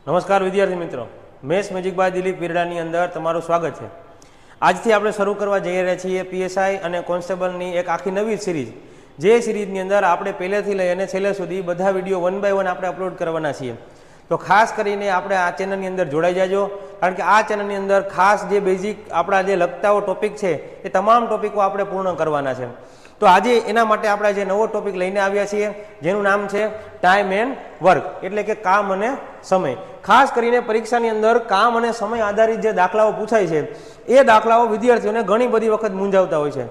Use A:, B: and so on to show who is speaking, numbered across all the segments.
A: નમસ્કાર વિદ્યાર્થી મિત્રો, મેથ્સ મેજિક બાય દિલીપ વિરડાની અંદર તમારું સ્વાગત છે। આજથી આપણે શરૂ કરવા જઈ રહ્યા છીએ પીએસઆઈ અને કોન્સ્ટેબલની એક આખી નવી સિરીઝ, જે સિરીઝની અંદર આપણે પહેલેથી લઈ અને છેલ્લે સુધી બધા વિડીયો 1 બાય 1 આપણે અપલોડ કરવાના છીએ। તો ખાસ કરીને આપણે આ ચેનલની અંદર જોડાઈ જાજો, કારણ કે આ ચેનલની અંદર ખાસ જે બેઝિક આપણા જે લગતાઓ ટોપિક છે એ તમામ ટોપિકો આપણે પૂર્ણ કરવાના છે। તો આજે એના માટે આપણે જે નવો ટોપિક લઈને આવ્યા છીએ, જેનું નામ છે ટાઈમ એન્ડ વર્ક, એટલે કે કામ અને સમય। ખાસ કરીને પરીક્ષાની અંદર કામ અને સમય આધારિત જે દાખલાઓ પૂછાય છે એ દાખલાઓ વિદ્યાર્થીઓને ઘણી બધી વખત મૂંઝાવતા હોય છે।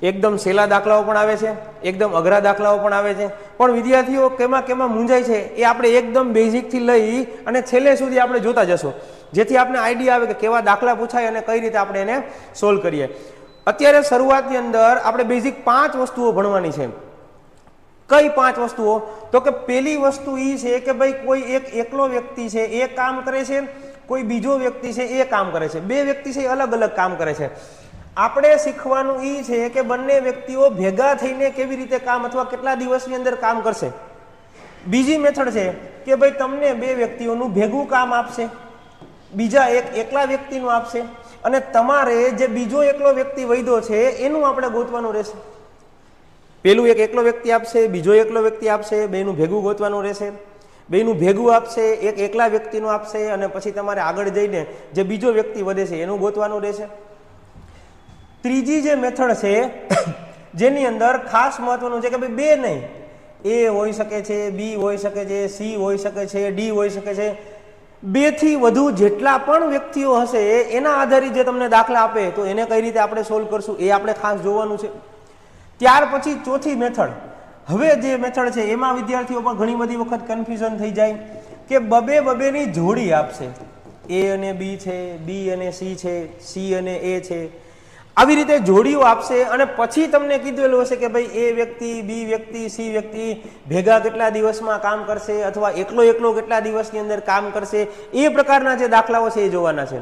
A: એકદમ સહેલા દાખલાઓ પણ આવે છે, એકદમ અઘરા દાખલાઓ પણ આવે છે, પણ વિદ્યાર્થીઓ કેમાં મૂંઝાય છે એ આપણે એકદમ બેઝિકથી લઈ અને છેલ્લે સુધી આપણે જોતા જશું, જેથી આપણે આઈડિયા આવે કે કેવા દાખલા પૂછાય અને કઈ રીતે આપણે એને સોલ્વ કરીએ। અત્યારે શરૂઆતની અંદર આપણે બેઝિક 5 વસ્તુઓ ભણવાની છે। કઈ 5 વસ્તુઓ? તો કે પહેલી વસ્તુ એ છે કે ભાઈ કોઈ એક એકલો વ્યક્તિ છે એ કામ કરે છે, કોઈ બીજો વ્યક્તિ છે એ કામ કરે છે, બે વ્યક્તિ છે એ અલગ અલગ કામ કરે છે। આપણે શીખવાનું એ છે કે બંને વ્યક્તિઓ ભેગા થઈને કેવી રીતે કામ અથવા કેટલા દિવસની અંદર કામ કરશે। બીજી મેથડ છે કે ભાઈ તમને બે વ્યક્તિઓનું ભેગું કામ આપશે, બીજા એક એકલા વ્યક્તિનું આપશે, અને તમારે જે બીજો એકલો વ્યક્તિ વૈધો છે એનું આપણે ગોતવાનું રહેશે। પેલું એક એકલો વ્યક્તિ આપશે, બીજો એકલો વ્યક્તિ આપશે, બેનું ભેગું ગોતવાનું રહેશે। બેનું ભેગું આપશે, એક એકલા વ્યક્તિનું આપશે, અને પછી તમારે આગળ જઈને જે બીજો વ્યક્તિ વધે છે એનું ગોતવાનું રહેશે। ત્રીજી જે મેથડ છે જેની અંદર ખાસ મહત્વનું છે કે ભાઈ બે નહીં, એ હોઈ શકે છે, બી હોઈ શકે છે, સી હોઈ શકે છે, ડી હોઈ શકે છે, 2 થી વધુ જેટલા પણ વ્યક્તિઓ હશે એના આધારિત જે તમને દાખલા આપે તો એને કઈ રીતે આપણે સોલ્વ કરશું એ આપણે ખાસ જોવાનું છે। ત્યાર પછી ચોથી મેથડ, હવે જે મેથડ છે એમાં વિદ્યાર્થીઓ પણ ઘણી બધી વખત કન્ફ્યુઝન થઈ જાય કે બબેની જોડી આપશે, એ અને બી છે, બી અને સી છે, સી અને એ છે, આવી રીતે જોડીઓ આપશે, અને પછી તમને કીધેલું હશે કે ભાઈ એ વ્યક્તિ, બી વ્યક્તિ, સી વ્યક્તિ ભેગા કેટલા દિવસમાં કામ કરશે, અથવા એકલો કેટલા દિવસની અંદર કામ કરશે, એ પ્રકારના જે દાખલાઓ છે એ જોવાના છે।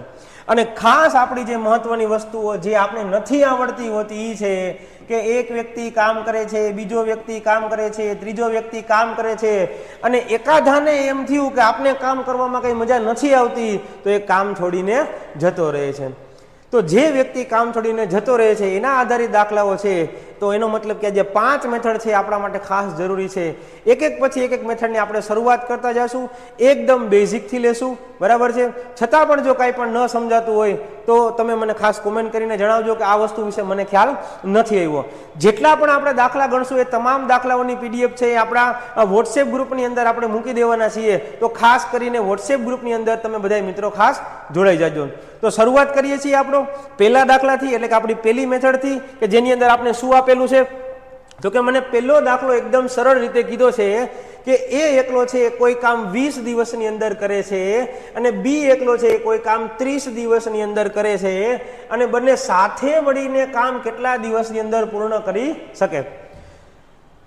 A: અને ખાસ આપણી જે મહત્વની વસ્તુઓ જે આપણે નથી આવડતી હોતી એ છે કે એક વ્યક્તિ કામ કરે છે, બીજો વ્યક્તિ કામ કરે છે, ત્રીજો વ્યક્તિ કામ કરે છે, અને એકાધાને એમ થયું કે આપણે કામ કરવામાં કઈ મજા નથી આવતી તો એ કામ છોડીને જતો રહે છે। તો જે વ્યક્તિ કામ છોડીને જતો રહે છે એના આધારિત દાખલાઓ છે। તો એનો મતલબ કે જે 5 મેથડ છે આપણા માટે ખાસ જરૂરી છે। એક પછી એક મેથડની આપણે શરૂઆત કરતા જઈશું, એકદમ બેઝિકથી લેશું, બરાબર છે। છતાં પણ જો કાંઈ પણ ન સમજાતું હોય તો તમે મને ખાસ કોમેન્ટ કરીને જણાવજો કે આ વસ્તુ વિશે મને ખ્યાલ નથી આવ્યો। જેટલા પણ આપણે દાખલા ગણશું એ તમામ દાખલાઓની પીડીએફ છે આપણા વોટ્સએપ ગ્રુપની અંદર આપણે મૂકી દેવાના છીએ। તો ખાસ કરીને વોટ્સએપ ગ્રુપની અંદર તમે બધા મિત્રો ખાસ જોડાઈ જાજો। તો શરૂઆત કરીએ છીએ આપણો પહેલા દાખલાથી, એટલે કે આપણી પહેલી મેથડથી, કે જેની અંદર આપણે શું આપેલું છે તો કે મને પહેલો દાખલો એકદમ સરળ રીતે કીધો છે કે એ એકલો છે કોઈ કામ 20 દિવસની અંદર કરે છે, અને બી એકલો છે કોઈ કામ 30 દિવસની અંદર કરે છે, અને બંને સાથે મળીને કામ કેટલા દિવસની અંદર પૂર્ણ કરી શકે।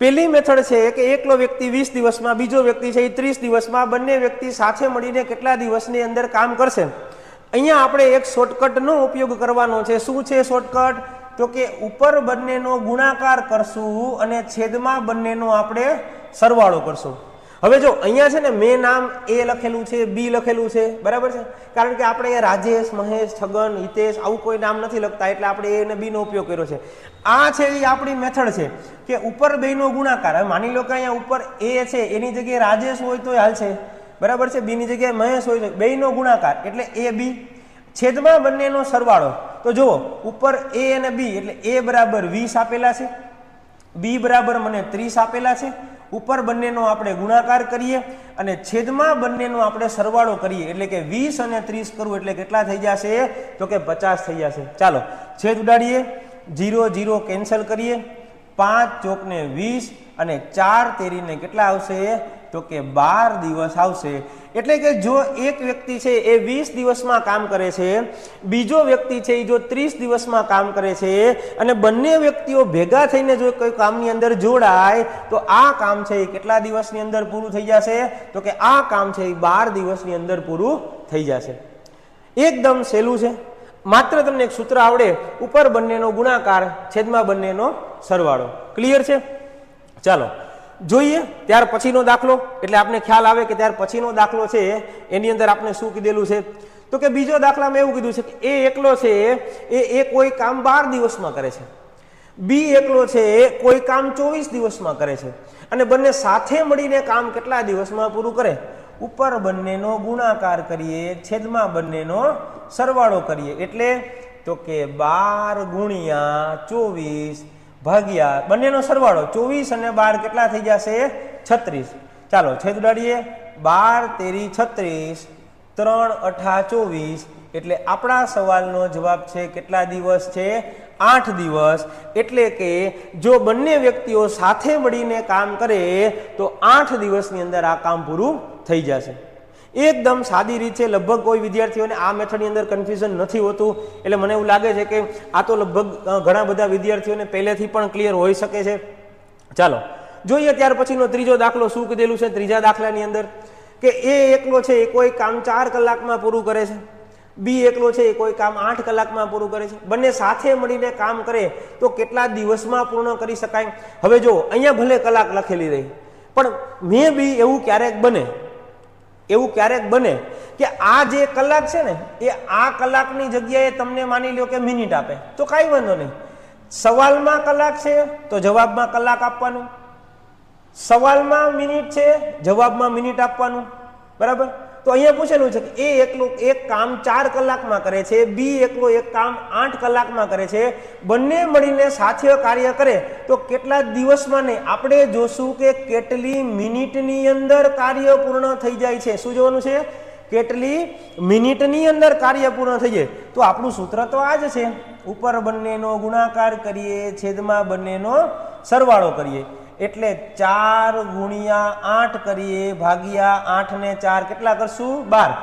A: પહેલી મેથડ છે કે એકલો વ્યક્તિ 20 દિવસમાં, બીજો વ્યક્તિ છે એ 30 દિવસમાં, બંને વ્યક્તિ સાથે મળીને કેટલા દિવસની અંદર કામ કરશે। અહીંયા આપણે એક શોર્ટકટનો ઉપયોગ કરવાનો છે। શું છે શોર્ટકટ? તો કે ઉપર બંનેનો ગુણાકાર કરશું અને છેદમાં બંનેનો આપણે સરવાળો કરશું। હવે જો અહીંયા છે ને મેં નામ એ લખેલું છે, બી લખેલું છે, બરાબર છે, કારણ કે આપણે અહીંયા રાજેશ, મહેશ, છગન, હિતેશ આવું કોઈ નામ નથી લખતા, એટલે આપણે એ અને બી નો ઉપયોગ કર્યો છે। આ છે એ આપણી મેથડ છે કે ઉપર બેનો ગુણાકાર। હવે માની લો કે અહીંયા ઉપર એ છે એની જગ્યાએ રાજેશ હોય તો હાલશે, બરાબર છે, બી ની જગ્યાએ મહેશ હોય તો બેનો ગુણાકાર એટલે એ બી, છેદમાં બંનેનો સરવાળો। તો જુઓ ઉપર એ અને બી એટલે એ બરાબર 20 આપેલા છે, બી બરાબર મને 30 આપેલા છે, ઉપર બંનેનો આપણે ગુણાકાર કરીએ અને છેદમાં બંનેનો આપણે સરવાળો કરીએ, એટલે કે 20 અને 30 કરવું એટલે કેટલા થઈ જશે તો કે 50 થઈ જશે। ચાલો છેદ ઉડાડીએ, 0 0 કેન્સલ કરીએ, 5 ચોક ને 20 અને 4 તેરીને કેટલા આવશે તો કે 12 દિવસ આવશે। એટલે કે જો એક વ્યક્તિ છે એ 20 દિવસમાં કામ કરે છે, બીજો વ્યક્તિ છે એ જો 30 દિવસમાં કામ કરે છે, અને બંને વ્યક્તિઓ ભેગા થઈને જો કોઈ કામની અંદર જોડાય તો આ કામ છે એ કેટલા દિવસની અંદર પૂરું થઈ જશે તો કે આ કામ છે એ 12 દિવસની અંદર પૂરું થઈ જશે। એકદમ સહેલું છે, માત્ર તમને એક સૂત્ર આવડે, ઉપર બંનેનો ગુણાકાર છેદમાં બંનેનો સરવાળો। ક્લિયર છે? ચાલો જોઈએ ત્યાર પછીનો દાખલો, એટલે આપણે ખ્યાલ આવે કે ત્યાર પછીનો દાખલો છે એની અંદર આપણે શું કીધેલું છે. તો કે બીજો દાખલામાં એવું કીધું છે કે એ એકલો છે એ કોઈ કામ 12 દિવસમાં કરે છે, બી એકલો છે કોઈ કામ 24 દિવસમાં કરે છે, અને બંને સાથે મળીને કામ કેટલા દિવસમાં પૂરું કરે. ઉપર બંનેનો ગુણાકાર કરીએ, છેદમાં બંનેનો સરવાળો કરીએ, એટલે તો કે 12 ગુણ્યા 24 ભાગ્યા બંનેનો સરવાળો 24 અને 12 કેટલા થઈ જશે 36. ચાલો છેદ ઉડાડીએ, 12 તેરી 36, 3 અઠા 24, એટલે આપણા સવાલનો જવાબ છે કેટલા દિવસ છે 8 દિવસ. એટલે કે જો બંને વ્યક્તિઓ સાથે મળીને કામ કરે તો 8 દિવસની અંદર આ કામ પૂરું થઈ જશે. એકદમ સાદી રીત છે. લગભગ કોઈ વિદ્યાર્થીઓને આ મેથડની અંદર કન્ફ્યુઝન નથી હોતું, એટલે મને એવું લાગે છે કે આ તો લગભગ ઘણા બધા વિદ્યાર્થીઓને પહેલેથી પણ ક્લિયર હોઈ શકે છે. ચાલો જોઈએ ત્યાર પછીનો ત્રીજો દાખલો શું કીધેલું છે. ત્રીજા દાખલાની અંદર કે એ એકલો છે એ કોઈ કામ 4 કલાકમાં પૂરું કરે છે, બી એકલો છે એ કોઈ કામ 8 કલાકમાં પૂરું કરે છે. બંને સાથે મળીને કામ કરે તો કેટલા દિવસમાં પૂર્ણ કરી શકાય. હવે જો અહીંયા ભલે કલાક લખેલી રહી, પણ મે બી એવું ક્યારેક બને કે આ જે કલાક છે ને એ આ કલાકની જગ્યાએ તમને માની લો કે મિનિટ આપે તો કાંઈ વાંધો નહીં. સવાલમાં કલાક છે તો જવાબમાં કલાક આપવાનું, સવાલમાં મિનિટ છે જવાબમાં મિનિટ આપવાનું, બરાબર. તો અહીંયા પૂછેલું છે કે એ એકલો એક કામ 4 કલાકમાં કરે છે, બી એકલો એક કામ 8 કલાકમાં કરે છે, બંને મળીને સાથે કાર્ય કરે તો કેટલા દિવસમાં નહીં. આપણે જોશું કે કેટલી મિનિટની અંદર કાર્ય પૂર્ણ થઈ જાય છે. શું જોવાનું છે? કેટલી મિનિટની અંદર કાર્ય પૂર્ણ થઈ જાય. તો આપણું સૂત્ર તો આ જ છે, ઉપર બંનેનો ગુણાકાર કરીએ, છેદમાં બંનેનો સરવાળો કરીએ, એટલે 4 ગુણ્યા 8 કરીએ ભાગ્યા 8 ને 4 કેટલા કરશું 12.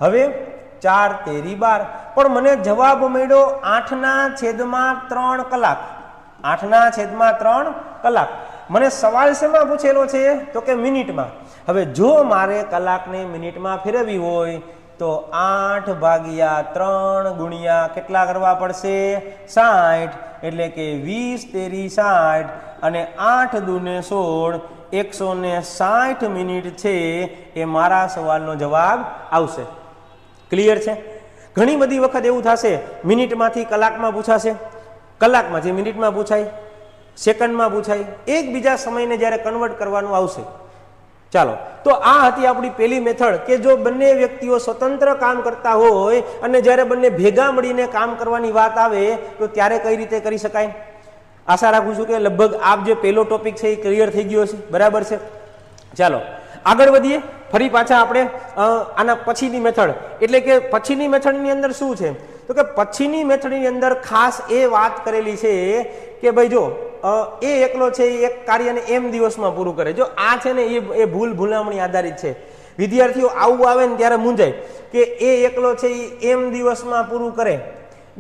A: હવે 4 તેરી 12, પણ મને જવાબ મળ્યો 8/3 કલાક. 8/3 કલાક. મને સવાલ શેમાં પૂછેલો છે? તો કે મિનિટમાં. હવે જો મારે કલાકને મિનિટમાં ફેરવવી હોય તો 8/3 ગુણ્યા કેટલા કરવા પડશે 60, એટલે કે 20 તેરી 60 અને 8 દુને 16, 160 મિનિટ છે એ મારા સવાલનો જવાબ આવશે. ક્લિયર છે? ઘણી બધી વખત એવું થશે મિનિટમાંથી કલાકમાં પૂછાશે, કલાકમાંથી મિનિટમાં પૂછાય, સેકન્ડમાં પૂછાય, એકબીજા સમયને જ્યારે કન્વર્ટ કરવાનું આવશે. ચાલો, તો આ હતી આપણી પહેલી મેથડ કે જો બંને વ્યક્તિઓ સ્વતંત્ર કામ કરતા હોય અને જ્યારે બંને ભેગા મળીને કામ કરવાની વાત આવે તો ત્યારે કઈ રીતે કરી શકાય. આશા રાખું છું કે લગભગ આપ જે પહેલો ટોપિક છે એ ક્લિયર થઈ ગયો છે, બરાબર છે. ચાલો આગળ વધીએ. ફરી પાછા આપણે આના પછીની મેથડ, એટલે કે પછીની મેથડની અંદર શું છે તો કે પછીની મેથડની અંદર ખાસ એ વાત કરેલી છે કે ભાઈ જો એ એકલો છે એ એક કાર્યને એમ દિવસમાં પૂરું કરે. જો આ છે ને એ ભૂલામણી આધારિત છે. વિદ્યાર્થીઓ આવું આવે ને ત્યારે મૂંઝાય કે એ એકલો છે એ એમ દિવસમાં પૂરું કરે,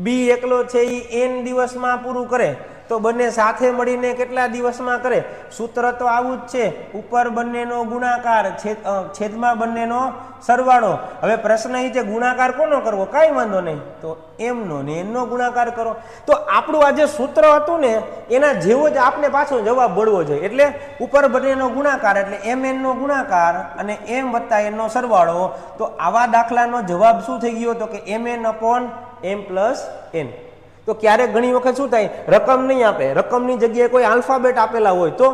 A: બી એકલો છે એ એન દિવસમાં પૂરું કરે, તો બંને સાથે મળીને કેટલા દિવસમાં કરે. સૂત્ર તો આવું જ છે, ઉપર બંનેનો ગુણાકાર, છેદમાં બંનેનો સરવાળો. હવે પ્રશ્ન એ છે ગુણાકાર કોનો કરવો? કાંઈ વાંધો નહીં, તો એમનો ને એમનો ગુણાકાર કરો. તો આપણું આ જે સૂત્ર હતું ને એના જેવો જ આપણે પાછો જવાબ મળવો જોઈએ. એટલે ઉપર બંનેનો ગુણાકાર એટલે mn નો ગુણાકાર અને m વત્તા n નો સરવાળો. તો આવા દાખલાનો જવાબ શું થઈ ગયો? તો કે mn/m+n. તો ક્યારેક ઘણી વખત શું થાય, રકમ નહીં આપે, રકમની જગ્યાએ કોઈ આલ્ફાબેટ આપેલા હોય તો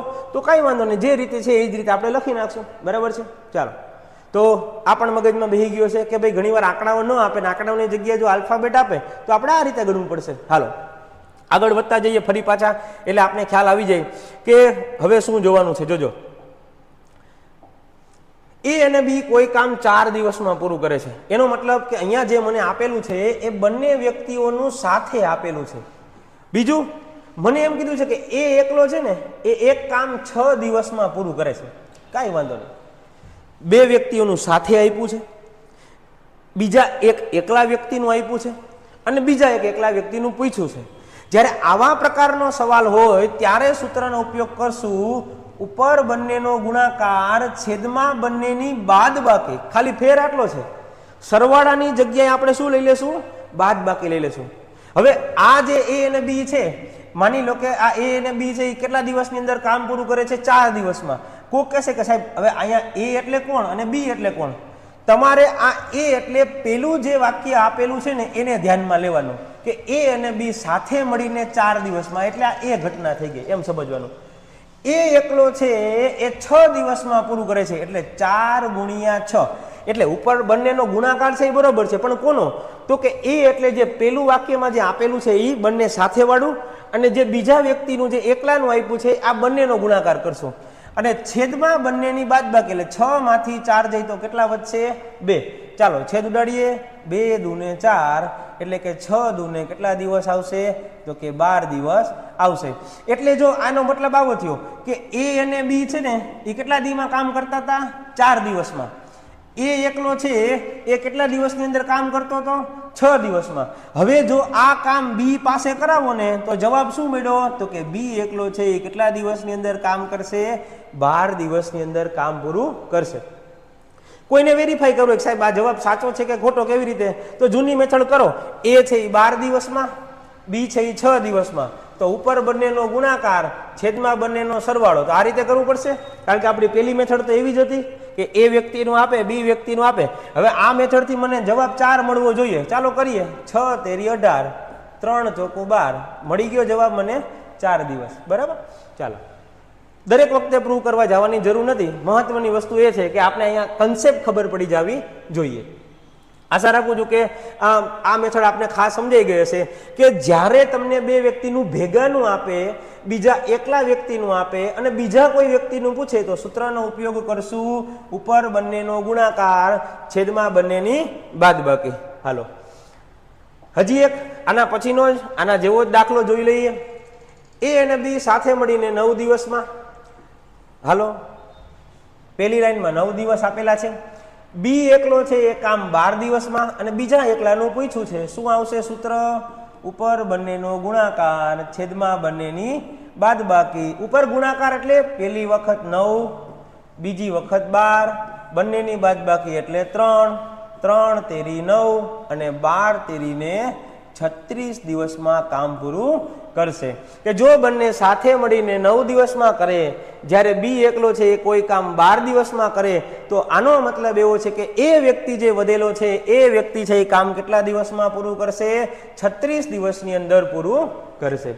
A: કાંઈ વાંધો નહીં, જે રીતે છે એ જ રીતે આપણે લખી નાખશું, બરાબર છે. ચાલો, તો આ પણ મગજમાં બેસી ગયો છે કે ભાઈ ઘણીવાર આંકડાઓ ન આપે ને આંકડાઓની જગ્યાએ જો આલ્ફાબેટ આપે તો આપણે આ રીતે ગણવું પડશે. હાલો આગળ વધતા જઈએ ફરી પાછા, એટલે આપણે ખ્યાલ આવી જાય કે હવે શું જોવાનું છે. જોજો, એ અને બી કોઈ કામ 4 દિવસમાં પૂરું કરે છે. એનો મતલબ કે અહીંયા જે મને આપેલું છે એ બંને વ્યક્તિઓનું સાથે આપેલું છે. બીજું મને એમ કીધું છે કે એ એકલો છે ને એ એક કામ 6 દિવસમાં પૂરું કરે છે. કાંઈ વાંધો નહીં, 2 વ્યક્તિઓનું સાથે આપ્યું છે, બીજા એક એકલા વ્યક્તિનું આપ્યું છે અને બીજા એક એકલા વ્યક્તિનું પૂછ્યું છે. જ્યારે આવા પ્રકારનો સવાલ હોય ત્યારે સૂત્રનો ઉપયોગ કરશું, ઉપર બંનેનો ગુણાકાર, છેદમાં બંનેની બાદબાકી. ખાલી ફેર આટલો છે, સરવાળાની જગ્યાએ આપણે શું લઈ લેશું? બાદબાકી લઈ લેશું. હવે આ જે એ અને બી છે માની લો કે આ એ અને બી છે એ કેટલા દિવસની અંદર કામ પૂરું કરે છે? 4 દિવસમાં. કોક કહેશે કે સાહેબ હવે અહીંયા એ એટલે કોણ અને બી એટલે કોણ? તમારે આ એ એટલે પેલું જે વાક્ય આપેલું છે ને એને ધ્યાનમાં લેવાનું કે એ અને બી સાથે મળીને 4 દિવસમાં, એટલે આ એ ઘટના થઈ ગઈ એમ સમજવાનું. એ એકલો છે એ 6 દિવસમાં પૂરું કરે છે, એટલે 4 ગુણ્યા 6, એટલે ઉપર બંનેનો ગુણાકાર છે એ બરોબર છે, પણ કોનો? તો કે એ એટલે જે પેલું વાક્યમાં જે આપેલું છે એ બંને સાથે વાળું, અને જે બીજા વ્યક્તિનું જે એકલાનું આપ્યું છે આ બંનેનો ગુણાકાર કરશો, અને છેદમાં બંનેની બાદબાકી, એટલે 6 માંથી 4 જાય તો કેટલા વધશે? 2. ચાલો છેદ ઉડાડીએ. 2 દૂને 4, એટલે કે 6 દૂને કેટલા દિવસ આવશે? તો કે 12 દિવસ આવશે. એટલે જો આનો મતલબ આવો થયો કે એ અને બી છે ને એ કેટલા દિવસમાં કામ કરતા હતા? 4 દિવસમાં. એ એકલો છે એ કેટલા દિવસની અંદર કામ કરતો હતો? 6 દિવસમાં. હવે જો આ કામ બી પાસે કરાવો ને તો જવાબ શું મળ્યો? તો કે બી એકલો છે એ કેટલા દિવસની અંદર કામ કરશે? 12 દિવસની અંદર કામ પૂરું કરશે. કોઈને વેરીફાઈ કરવું કે સાહેબ આ જવાબ સાચો છે કે ખોટો, કેવી રીતે? તો જૂની મેથડ કરો. એ છે એ 12 દિવસમાં, બી છે એ 6 દિવસમાં, તો ઉપર બંનેનો ગુણાકાર છેદમાં બંનેનો સરવાળો. તો આ રીતે કરવું પડશે, કારણ કે આપણી પેલી મેથડ તો એવી જ હતી કે એ વ્યક્તિનું આપે, બી વ્યક્તિનું આપે. હવે આ મેથડથી મને જવાબ 4 મળવો જોઈએ. ચાલો કરીએ. 6 તેરી 18, 3 ચોકું 12, મળી ગયો જવાબ મને 4 દિવસ. બરાબર. ચાલો, દરેક વખતે પ્રૂવ કરવા જવાની જરૂર નથી. મહત્વની વસ્તુ એ છે કે આપણે અહીંયા કન્સેપ્ટ ખબર પડી જવી જોઈએ. આશા રાખું છું કે આ મેથડ આપને ખાસ સમજાઈ ગઈ હશે કે જ્યારે તમને બે વ્યક્તિનું ભેગાનું આપે, બીજા એકલા વ્યક્તિનું આપે અને બીજા કોઈ વ્યક્તિનું પૂછે તો સૂત્રનો ઉપયોગ કરશું ઉપર બંનેનો ગુણાકાર છેદમાં બંનેની બાદબાકી. હાલો હજી એક આના પછીનો જ આના જેવો જ દાખલો જોઈ લઈએ. એ અને બી સાથે મળીને 9 દિવસમાં. હાલો, પહેલી લાઈનમાં 9 દિવસ આપેલા છે. બી એકલો છે એ કામ 12 દિવસમાં અને બીજા એકલાનું પૂછ્યું છે. શું આવશે સૂત્ર? ઉપર બંનેનો ગુણાકાર છેદમાં બંનેની બાદબાકી. ઉપર ગુણાકાર એટલે પહેલી વખત 9, બીજી વખત 12, બંનેની બાદબાકી એટલે 3, 3 તેરી 9 અને 12 તેરીને 36 દિવસમાં કામ પૂરું કરશે. કે જો બંને સાથે મળીને 9 દિવસમાં કરે, જ્યારે બી એકલો છે એ કોઈ કામ 12 દિવસમાં કરે, તો આનો મતલબ એવો છે કે એ વ્યક્તિ જે વધેલો છે એ વ્યક્તિ છે એ કામ કેટલા દિવસમાં પૂરું કરશે? 36 દિવસની અંદર પૂરું કરશે.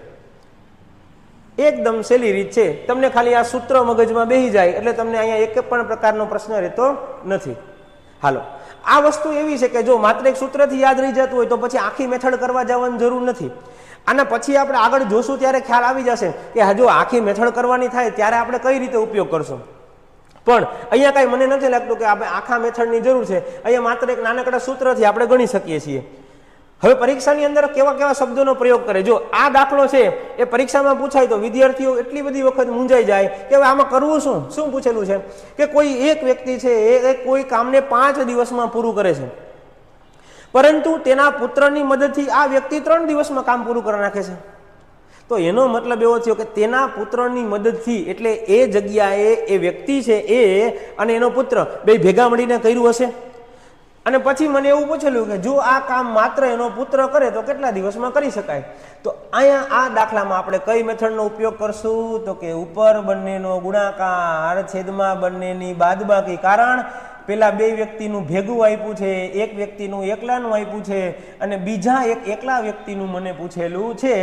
A: એકદમ સહેલી રીત છે. તમને ખાલી આ સૂત્ર મગજમાં બેસી જાય એટલે તમને અહીંયા એક પણ પ્રકારનો પ્રશ્ન રહેતો નથી. હાલો, આ વસ્તુ એવી છે કે જો માત્ર એક સૂત્રથી યાદ રહી જતું હોય તો પછી આખી મેથડ કરવા જવાની જરૂર નથી. આના પછી આપણે આગળ જોશું ત્યારે ખ્યાલ આવી જશે કે જો આખી મેથડ કરવાની થાય ત્યારે આપણે કઈ રીતે ઉપયોગ કરશું. પણ અહીંયા કાંઈ મને નથી લાગતું કે આપણે આખા મેથડની જરૂર છે. અહીંયા માત્ર એક નાનકડા સૂત્રથી આપણે ગણી શકીએ છીએ. હવે પરીક્ષાની અંદર કેવા કેવા શબ્દોનો પ્રયોગ કરે. જો આ દાખલો છે એ પરીક્ષામાં પૂછાય તો વિદ્યાર્થીઓ એટલી બધી વખત મૂંઝાઈ જાય કે હવે આમાં કરવું શું. શું પૂછેલું છે કે કોઈ એક વ્યક્તિ છે એ કોઈ કામને 5 દિવસમાં પૂરું કરે છે, પરંતુ તેના પુત્રની મદદથી આ વ્યક્તિ 3 દિવસમાં કામ પૂરું કરી નાખે છે. તો એનો મતલબ એવો થયો કે તેના પુત્રની મદદથી, એટલે એ જગ્યાએ એ વ્યક્તિ છે એ અને એનો પુત્ર બે ભેગા મળીને કર્યું હશે. અને પછી મને એવું પૂછેલું કે જો આ કામ માત્ર એનો પુત્ર કરે તો કેટલા દિવસમાં કરી શકાય. તો અહીંયા આ દાખલામાં આપણે કઈ મેથડનો ઉપયોગ કરશું? તો કે ઉપર બંનેનો ગુણાકાર છેદમાં બંનેની બાદબાકી. કારણ પેલા બે વ્યક્તિનું ભેગું આપ્યું છે, એક વ્યક્તિનું એકલાનું આપ્યું છે અને બીજા એક એકલા વ્યક્તિનું મને પૂછેલું છે.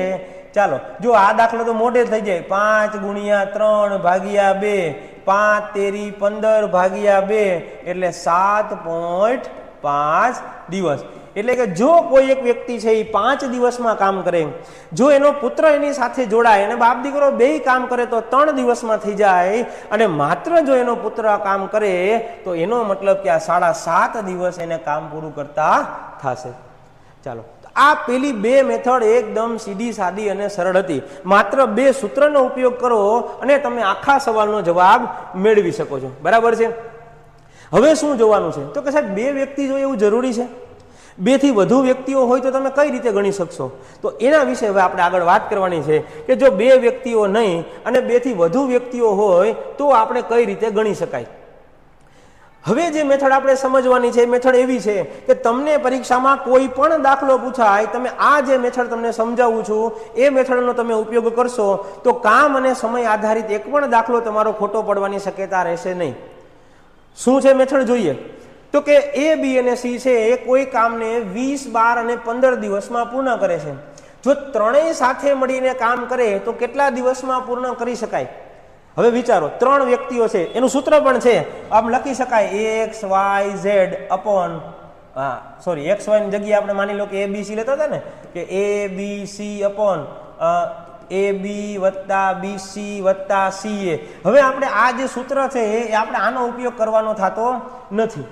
A: ચાલો, જો આ દાખલો તો મોઢે થઈ જાય. 5 ગુણ્યા 3 ભાગ્યા 2, 5 તેરી 15 ભાગ્યા 2 એટલે 7.5 દિવસ. એટલે કે જો કોઈ એક વ્યક્તિ છે એ 5 દિવસમાં કામ કરે, જો એનો પુત્ર એની સાથે જોડાય અને બાપ દીકરો બેય કામ કરે તો 3 દિવસમાં થઈ જાય. અને માત્ર જો એનો પુત્ર કામ કરે તો એનો મતલબ કે આ 7.5 દિવસ એને કામ પૂરું કરતા થશે. ચાલો, આ પેલી બે મેથડ એકદમ સીધી સાદી અને સરળ હતી. માત્ર 2 સૂત્રનો ઉપયોગ કરો અને તમે આખા સવાલનો જવાબ મેળવી શકો છો. બરાબર છે. હવે શું જોવાનું છે? તો કે સાહેબ 2 વ્યક્તિ જોઈએ એવું જરૂરી છે? 2 થી વધુ વ્યક્તિઓ હોય તો તમે કઈ રીતે ગણી શકશો? તો એના વિશે હવે આપણે આગળ વાત કરવાની છે કે જો 2 વ્યક્તિઓ નહીં અને 2 થી વધુ વ્યક્તિઓ હોય તો આપણે કઈ રીતે ગણી શકાય. હવે જે મેથડ આપણે સમજવાની છે એ મેથડ એવી છે કે તમને પરીક્ષામાં કોઈ પણ દાખલો પૂછાય, તમે આ જે મેથડ તમને સમજાવું છું એ મેથડનો તમે ઉપયોગ કરશો તો કામ અને સમય આધારિત એક પણ દાખલો તમારો ખોટો પડવાની શક્યતા રહેશે નહીં. શું છે મેથડ જોઈએ તો કે એ, બી અને સી છે એ કોઈ કામને 20, 12 અને 15 દિવસમાં પૂર્ણ કરે છે. જો ત્રણેય સાથે મળીને કામ કરે તો કેટલા દિવસમાં પૂર્ણ કરી શકાય? હવે વિચારો, 3 વ્યક્તિઓ છે, એનું સૂત્ર પણ છે, આમ લખી શકાય x, y, z upon x, y ની જગ્યાએ આપણે માની લો કે a, b, c લેતા હતા ને, કે a, b, c upon ab વત્તા bc વત્તા ca. હવે આપણે આ જે સૂત્ર છે એ આપણે આનો ઉપયોગ કરવાનો થતો નથી.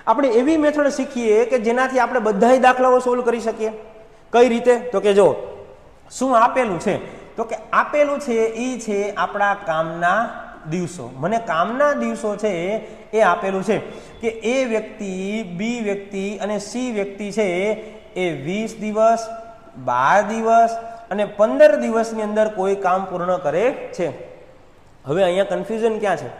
A: આપણે એવી મેથડ શીખીએ કે જેનાથી આપણે બધાય દાખલાઓ સોલ્વ કરી શકીએ. કઈ રીતે તો કે જો શું આપેલું છે તો કે આપેલું છે એ છે આપણા કામના દિવસો. મને કામના દિવસો છે એ આપેલું છે કે એ વ્યક્તિ, બી વ્યક્તિ અને સી વ્યક્તિ છે એ 20 દિવસ, 12 દિવસ અને 15 દિવસની અંદર કોઈ કામ પૂર્ણ કરે છે. હવે અહીંયા કન્ફ્યુઝન ક્યાં છે?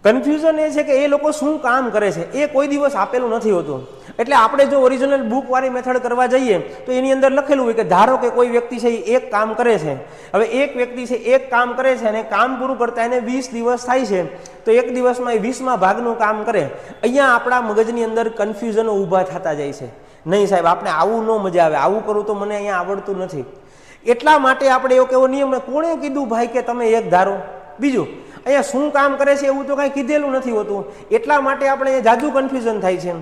A: કન્ફ્યુઝન એ છે કે એ લોકો શું કામ કરે છે એ કોઈ દિવસ આપેલું નથી હોતું. એટલે આપણે જો ઓરિજિનલ બુક વાળી મેથડ કરવા જઈએ તો એની અંદર લખેલું હોય કે ધારો કે કોઈ વ્યક્તિ છે એ એક કામ કરે છે. હવે એક વ્યક્તિ છે એક કામ કરે છે અને કામ પૂરું કરતા એને 20 દિવસ થાય છે, તો એક દિવસમાં એ 20મા ભાગનું કામ કરે. અહીંયા આપણા મગજની અંદર કન્ફ્યુઝનો ઊભા થતા જાય છે. નહીં સાહેબ, આપણે આવું ન મજા આવે, આવું કરું તો મને અહીંયા આવડતું નથી. એટલા માટે આપણે એવો કેવો નિયમ, કોણે કીધું ભાઈ કે તમે એક ધારો? બીજું, અહીંયા શું કામ કરે છે એવું તો કાંઈ કીધેલું નથી હોતું. એટલા માટે આપણે અહીંયા જાજુ કન્ફ્યુઝન થાય છે.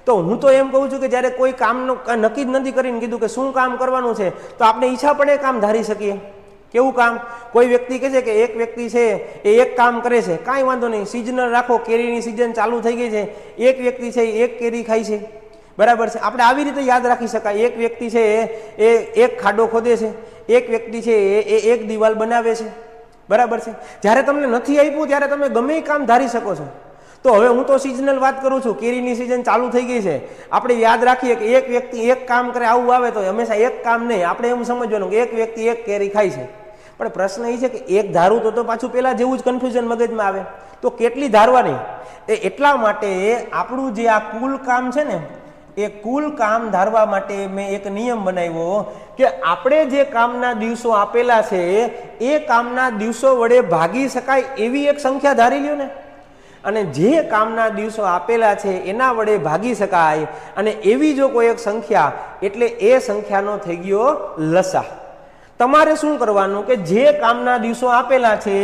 A: તો હું તો એમ કહું છું કે જ્યારે કોઈ કામનું નક્કી જ નથી કરીને કીધું કે શું કામ કરવાનું છે તો આપણે ઈચ્છા પણ એ કામ ધારી શકીએ. કેવું કામ? કોઈ વ્યક્તિ કહે છે કે એક વ્યક્તિ છે એ એક કામ કરે છે, કાંઈ વાંધો નહીં, સિઝનલ રાખો, કેરીની સિઝન ચાલુ થઈ ગઈ છે, એક વ્યક્તિ છે એ એક કેરી ખાય છે, બરાબર છે. આપણે આવી રીતે યાદ રાખી શકાય. એક વ્યક્તિ છે એ એક ખાડો ખોદે છે, એક વ્યક્તિ છે એ એક દિવાલ બનાવે છે, બરાબર છે. જ્યારે તમને નથી આપ્યું ત્યારે તમે ગમે એ કામ ધારી શકો છો. તો હવે હું તો સિઝનલ વાત કરું છું, કેરીની સિઝન ચાલુ થઈ ગઈ છે, આપણે યાદ રાખીએ કે એક વ્યક્તિ એક કામ કરે, આવું આવે તો હંમેશા એક કામ નહીં, આપણે એમ સમજવાનું કે એક વ્યક્તિ એક કેરી ખાય છે. પણ પ્રશ્ન એ છે કે એક ધારું તો પાછું પેલા જેવું જ કન્ફ્યુઝન મગજમાં આવે, તો કેટલી ધારવાની? એટલા માટે આપણું જે આ કુલ કામ છે ને એ કુલ કામ ધારવા માટે મેં એક નિયમ બનાવ્યો કે આપણે જે કામના દિવસો આપેલા છે એ કામના દિવસો વડે ભાગી શકાય એવી એક સંખ્યા ધારી લ્યો ને, અને જે કામના દિવસો આપેલા છે એના વડે ભાગી શકાય અને એવી જો કોઈ એક સંખ્યા, એટલે એ સંખ્યાનો થઈ ગયો લસા. તમારે શું કરવાનું કે જે કામના દિવસો આપેલા છે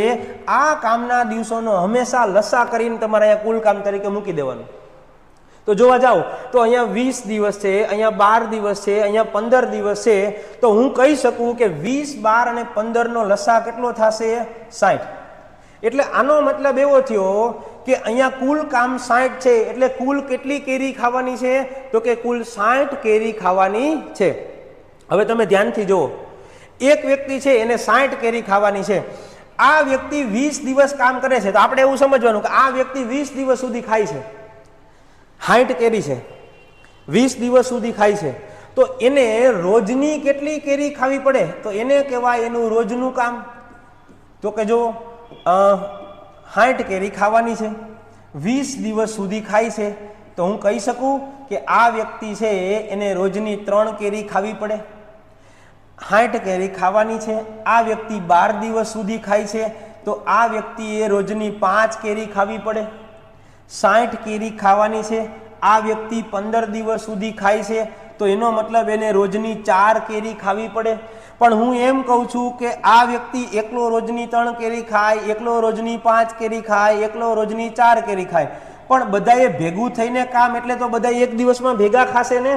A: આ કામના દિવસોનો હંમેશા લસા કરીને તમારે અહીંયા કુલ કામ તરીકે મૂકી દેવાનું. તો જોવા જાઓ તો અહીંયા 20 દિવસ છે, અહીંયા 12 દિવસ છે, અહીંયા 15 દિવસ છે, તો હું કહી શકું કે 20, 12 અને 15 નો લસા કેટલો થશે? 60. એટલે આનો મતલબ એવો થયો કે અહીંયા કુલ કામ 60 છે, એટલે કુલ કેટલી કેરી ખાવાની છે? તો કે કુલ 60 કેરી ખાવાની છે. હવે તમે ધ્યાનથી જુઓ, એક વ્યક્તિ છે એને 60 કેરી ખાવાની છે. આ વ્યક્તિ 20 દિવસ કામ કરે છે, તો આપણે એવું સમજવાનું કે આ વ્યક્તિ 20 દિવસ સુધી ખાય છે. 60 કેરી છે, 20 દિવસ સુધી ખાય છે, તો એને રોજની કેટલી કેરી ખાવી પડે? તો એને કહેવાય એનું રોજનું કામ. તો કે જો 60 કેરી ખાવાની છે, 20 દિવસ સુધી ખાય છે, તો હું કહી શકું કે આ વ્યક્તિ છે એને રોજની 3 કેરી ખાવી પડે. 60 કેરી ખાવાની છે, આ વ્યક્તિ 12 દિવસ સુધી ખાય છે, તો આ વ્યક્તિએ રોજની 5 કેરી ખાવી પડે. 60 કેરી ખાવાની છે, આ વ્યક્તિ 15 દિવસ સુધી ખાય છે, તો એનો મતલબ એને રોજની 4 કેરી ખાવી પડે. પણ હું એમ કહું છું કે આ વ્યક્તિ એકલો રોજની 3 કેરી ખાય, એકલો રોજની 5 કેરી ખાય, એકલો રોજની 4 કેરી ખાય, પણ બધાએ ભેગું થઈને કામ, એટલે તો બધા એક દિવસમાં ભેગા ખાશે ને.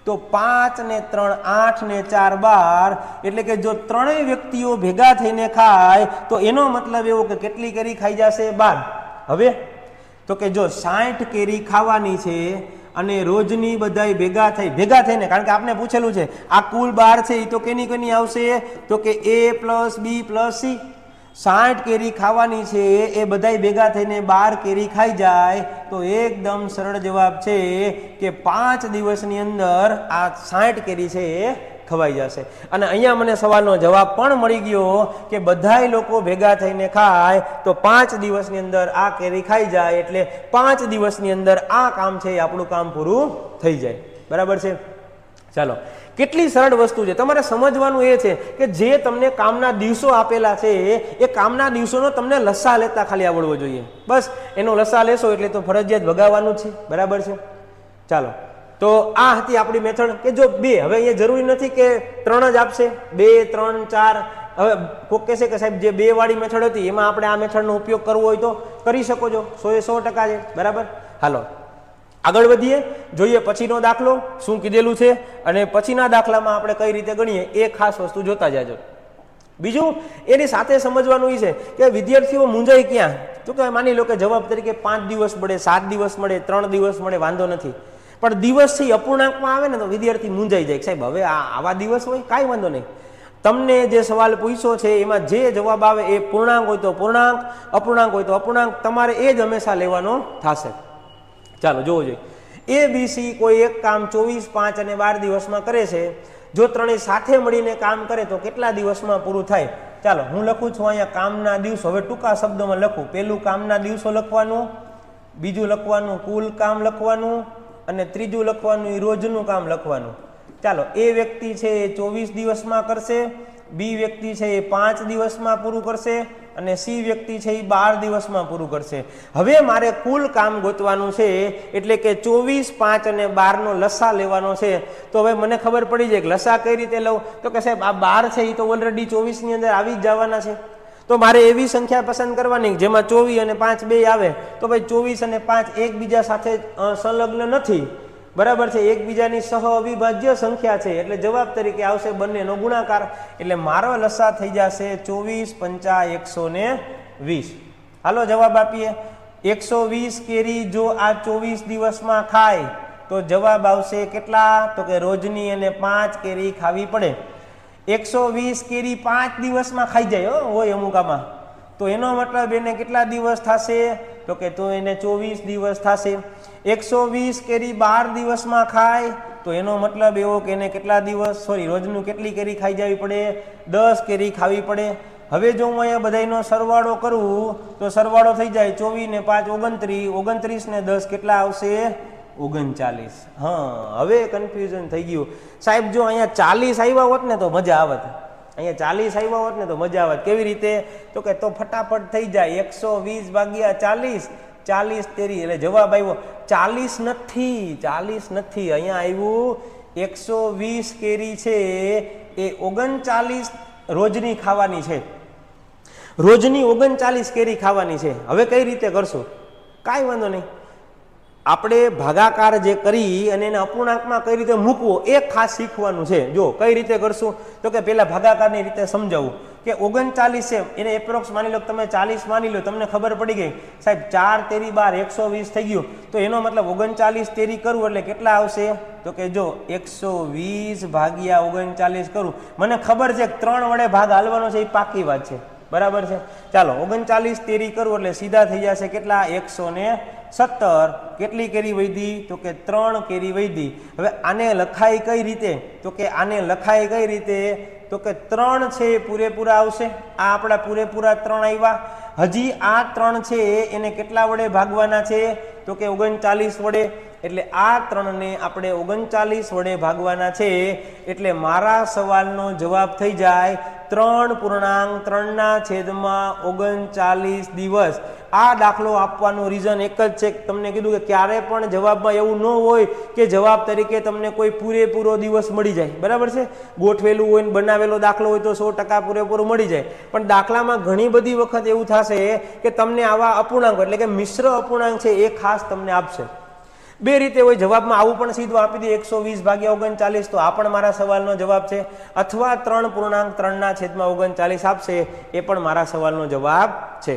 A: તો 5 ને 3 8 ને 4 12, એટલે કે જો ત્રણેય વ્યક્તિઓ ભેગા થઈને ખાય તો એનો મતલબ એવો કે કેટલી કેરી ખાઈ જશે? 12. હવે તો કે જો 60 કેરી ખાવાની છે અને રોજની બધાય ભેગા થઈને, કારણ કે આપણે પૂછેલું છે આ કુલ 12 છે, એ તો કેની આવશે? તો કે a + b + c. 60 કેરી ખાવાની છે એ બધાય ભેગા થઈને 12 કેરી ખાઈ જાય, તો એકદમ સરળ જવાબ છે કે 5 દિવસની અંદર આ 60 કેરી છે એ ખવાઈ જશે. અને અહીંયા મને સવાલનો જવાબ પણ મળી ગયો કે બધાય લોકો ભેગા થઈને ખાય તો 5 દિવસની અંદર આ કેરી ખાઈ જાય, એટલે 5 દિવસની અંદર આ કામ છે એ આપણું કામ પૂરું થઈ જાય. બરાબર છે? ચાલો, કેટલી સરળ વસ્તુ છે. તમારે સમજવાનું એ છે કે જે તમને કામના દિવસો આપેલા છે એ કામના દિવસોનો તમને લસા લેતા ખાલી આવડવો જોઈએ. બસ એનો લસા લેશો એટલે તો ફરજિયાત ભગાવવાનું છે. બરાબર છે? ચાલો, તો આ હતી આપણી મેથડ કે જો 2, હવે અહીંયા જરૂરી નથી કે 3 જ આપશે, 2, 3, 4. હવે કોક કહેશે કે સાહેબ જે 2 વાળી મેથડ હતી એમાં આપણે આ મેથડનો ઉપયોગ કરવો હોય તો કરી શકો છો, 100% છે. બરાબર? હાલો આગળ વધીએ, જોઈએ પછીનો દાખલો શું કીધેલું છે અને પછીના દાખલામાં આપણે કઈ રીતે ગણીએ એ ખાસ વસ્તુ જોતા જાજો. બીજું એની સાથે સમજવાનું એ છે કે વિદ્યાર્થીઓ મૂંઝાય ક્યાં, તો કે માની લો કે જવાબ તરીકે 5 દિવસ મળે, 7 દિવસ મળે, 3 દિવસ મળે, વાંધો નથી, પણ દિવસથી અપૂર્ણાંકમાં આવે ને તો વિદ્યાર્થી મૂંઝાઈ જાય. સાહેબ હવે આવા દિવસ હોય, કાંઈ વાંધો નહીં. તમને જે સવાલ પૂછ્યો છે એમાં જે જવાબ આવે એ પૂર્ણાંક હોય તો પૂર્ણાંક, અપૂર્ણાંક હોય તો અપૂર્ણાંક, તમારે એ જ હંમેશા લેવાનો થશે. ચાલો જોવો જોઈએ. ABC કોઈ એક કામ 24, 5 અને 12 દિવસમાં કરે છે. જો ત્રણેય સાથે મળીને કામ કરે તો કેટલા દિવસમાં પૂરું થાય? ચાલો હું લખું છું અહીંયા કામના દિવસો. હવે ટૂંકા શબ્દોમાં લખું. પહેલું કામના દિવસો લખવાનું, બીજું લખવાનું કુલ કામ લખવાનું, અને ત્રીજું લખવાનું રોજનું કામ લખવાનું. ચાલો, એ વ્યક્તિ છે એ 24 દિવસમાં કરશે, બી વ્યક્તિ છે એ 5 દિવસમાં પૂરું કરશે, અને સી વ્યક્તિ છે એ 12 દિવસમાં પૂરું કરશે. હવે મારે કુલ કામ ગોતવાનું છે, એટલે કે 24, 5 અને 12 નો લસા લેવાનો છે. તો હવે મને ખબર પડી જાય કે લસા કઈ રીતે લઉં, તો કે સાહેબ આ 12 છે એ તો ઓલરેડી 24 ની અંદર આવી જ જવાના છે. તો મારે એવી સંખ્યા પસંદ કરવાની જેમાં 24 અને 5 બે આવે. તો ભાઈ 24 અને 5 એકબીજા સાથે સંલગ્ન નથી. બરાબર છે? એકબીજાની સહ અવિભાજ્ય સંખ્યા છે, એટલે જવાબ તરીકે આવશે બંનેનો ગુણાકાર. એટલે મારો લસા થઈ જશે 24, 5, 120. હાલો જવાબ આપીએ. 120 કેરી જો આ 24 દિવસમાં ખાય તો જવાબ આવશે કેટલા? તો કે રોજની અને 5 કેરી ખાવી પડે. 120 કેરી 5 દિવસમાં ખાઈ જાય હોય અમુક આમાં, તો એનો મતલબ એને કેટલા દિવસ થશે? તો કે તો એને 24 દિવસ થશે. 120 કેરી 12 દિવસમાં ખાય તો એનો મતલબ એવો કે એને કેટલા દિવસ, રોજનું કેટલી કેરી ખાઈ જવી પડે? 10 કેરી ખાવી પડે. હવે જો હું અહીંયા બધાનો સરવાળો કરું તો સરવાળો થઈ જાય 24 ને 5 29, 29 ને 10 કેટલા આવશે? 39. હા, હવે કન્ફ્યુઝન થઈ ગયું. સાહેબ જો અહીંયા 40 આવ્યા હોત ને તો મજા આવત. અહીંયા 40 આવ્યા હોત ને તો મજા આવત. કેવી રીતે? તો કે તો ફટાફટ થઈ જાય 120 ભાગ્યા 40, 40 તેરી, એટલે જવાબ આવ્યો 40 નથી. 40 નથી, અહીંયા આવ્યું 120 કેરી છે એ 39 રોજની ખાવાની છે. રોજની 39 કેરી ખાવાની છે. હવે કઈ રીતે કરશું? કાંઈ વાંધો નહીં, આપણે ભાગાકાર જે કરી અને એને અપૂર્ણાંકમાં કઈ રીતે મૂકવો એ ખાસ શીખવાનું છે. જો કઈ રીતે કરશું, તો કે પેલા ભાગાકારની રીતે સમજાવું કે 39 છે એને એપ્રોક્સ માની લો, તમે 40 માની લો, તમને ખબર પડી ગઈ સાહેબ 4 તેરી 12 120 થઈ ગયું. તો એનો મતલબ 39 તેરી કરવું એટલે કેટલા આવશે? તો કે જો 120 ભાગ્યા 39 કરું, મને ખબર છે કે 3 વડે ભાગ હાલવાનો છે, એ પાકી વાત છે. બરાબર છે? ચાલો 39 તેરી કરવું એટલે સીધા થઈ જશે કેટલા? 117. કેટલી કેરી વધી? તો કે 3 કેરી વધી. હવે આને લખાય કઈ રીતે? તો કે આને લખાય કઈ રીતે? તો કે 3 છે પૂરેપૂરા આવશે. આ આપણા પૂરેપૂરા 3 આવ્યા. હજી આ 3 છે એને કેટલા વડે ભાગવાના છે? તો કે 39 વડે. એટલે આ 3 ને આપણે 39 વડે ભાગવાના છે. એટલે મારા સવાલનો જવાબ થઈ જાય 3.3/39 દિવસ. આ દાખલો આપવાનું રીઝન એક જ છે, તમને કીધું કે ક્યારે પણ જવાબમાં એવું ન હોય કે જવાબ તરીકે તમને કોઈ પૂરેપૂરો દિવસ મળી જાય. બરાબર છે? ગોઠવેલું હોય ને બનાવેલો દાખલો હોય તો 100% પૂરેપૂરો મળી જાય. પણ દાખલામાં ઘણી બધી વખત એવું થશે કે તમને આવા અપૂર્ણાંક એટલે કે મિશ્ર અપૂર્ણાંક છે એ ખાસ તમને આપશે. બે રીતે હોય, જવાબમાં આવું પણ સીધું આપી દે 120 ભાગ્યા 39, તો આ પણ મારા સવાલનો જવાબ છે. અથવા 3.3/39 આપશે, એ પણ મારા સવાલનો જવાબ છે.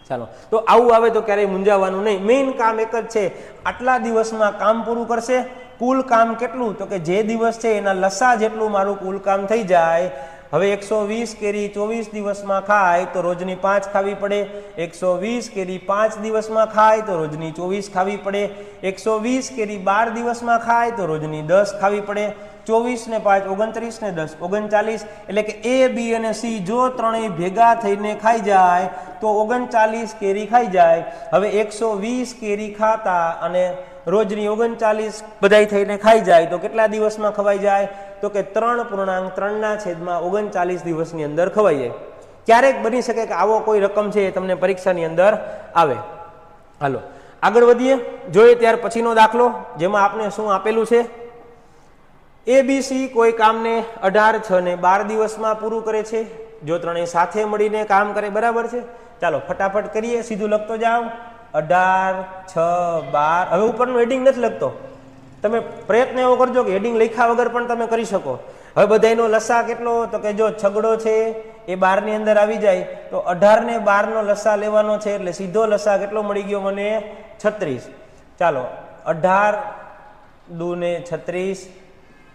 A: ચાલો, તો આવું આવે તો ક્યારેય મૂંઝાવાનું નહીં. મેઇન કામ એક જ છે, આટલા દિવસમાં કામ પૂરું કરશે. કુલ કામ કેટલું? તો કે જે દિવસ છે એના લસા જેટલું મારું કુલ કામ થઈ જાય. હવે 120 કેરી 24 દિવસમાં ખાય તો રોજની 5 ખાવી પડે, 120 કેરી 5 દિવસમાં ખાય તો રોજની 24 ખાવી પડે, 120 કેરી 12 દિવસમાં ખાય તો રોજની 10 ખાવી પડે, 24 ને 5 29 ને 10 39, એટલે કે એ બી અને સી જો ત્રણેય ભેગા થઈને ખાઈ જાય તો 39 કેરી ખાઈ જાય. હવે 120 કેરી ખાતા અને રોજની 39 બધાય થઈને ખાઈ જાય તો કેટલા દિવસમાં ખવાઈ જાય? તો કે 3.3/39 દિવસની અંદર ખવાઈ જાય. ક્યારેક બની શકે કે આવો કોઈ રકમ છે એ તમને પરીક્ષાની અંદર આવે. હાલો આગળ વધીએ, જોઈએ ત્યાર પછીનો દાખલો, જેમાં આપણે શું આપેલું છે? એબીસી કોઈ કામને 18, 6 ને 12 દિવસમાં પૂરું કરે છે જો ત્રણેય સાથે મળીને કામ કરે. બરાબર છે? ચાલો ફટાફટ કરીએ, સીધું લખતો જાઓ. 18, 6, 12. હવે ઉપરનું હેડિંગ નથી લખતો, તમે પ્રયત્ન એવો કરજો કે હેડિંગ લખ્યા વગર પણ તમે કરી શકો. હવે બધાયનો લસા કેટલો? તો કે જો છગડો છે એ 12 ની અંદર આવી જાય તો 18 ને 12 નો લસા લેવાનો છે, એટલે સીધો લસા કેટલો મળી ગયો મને? 36. ચાલો 18 2 ને 36,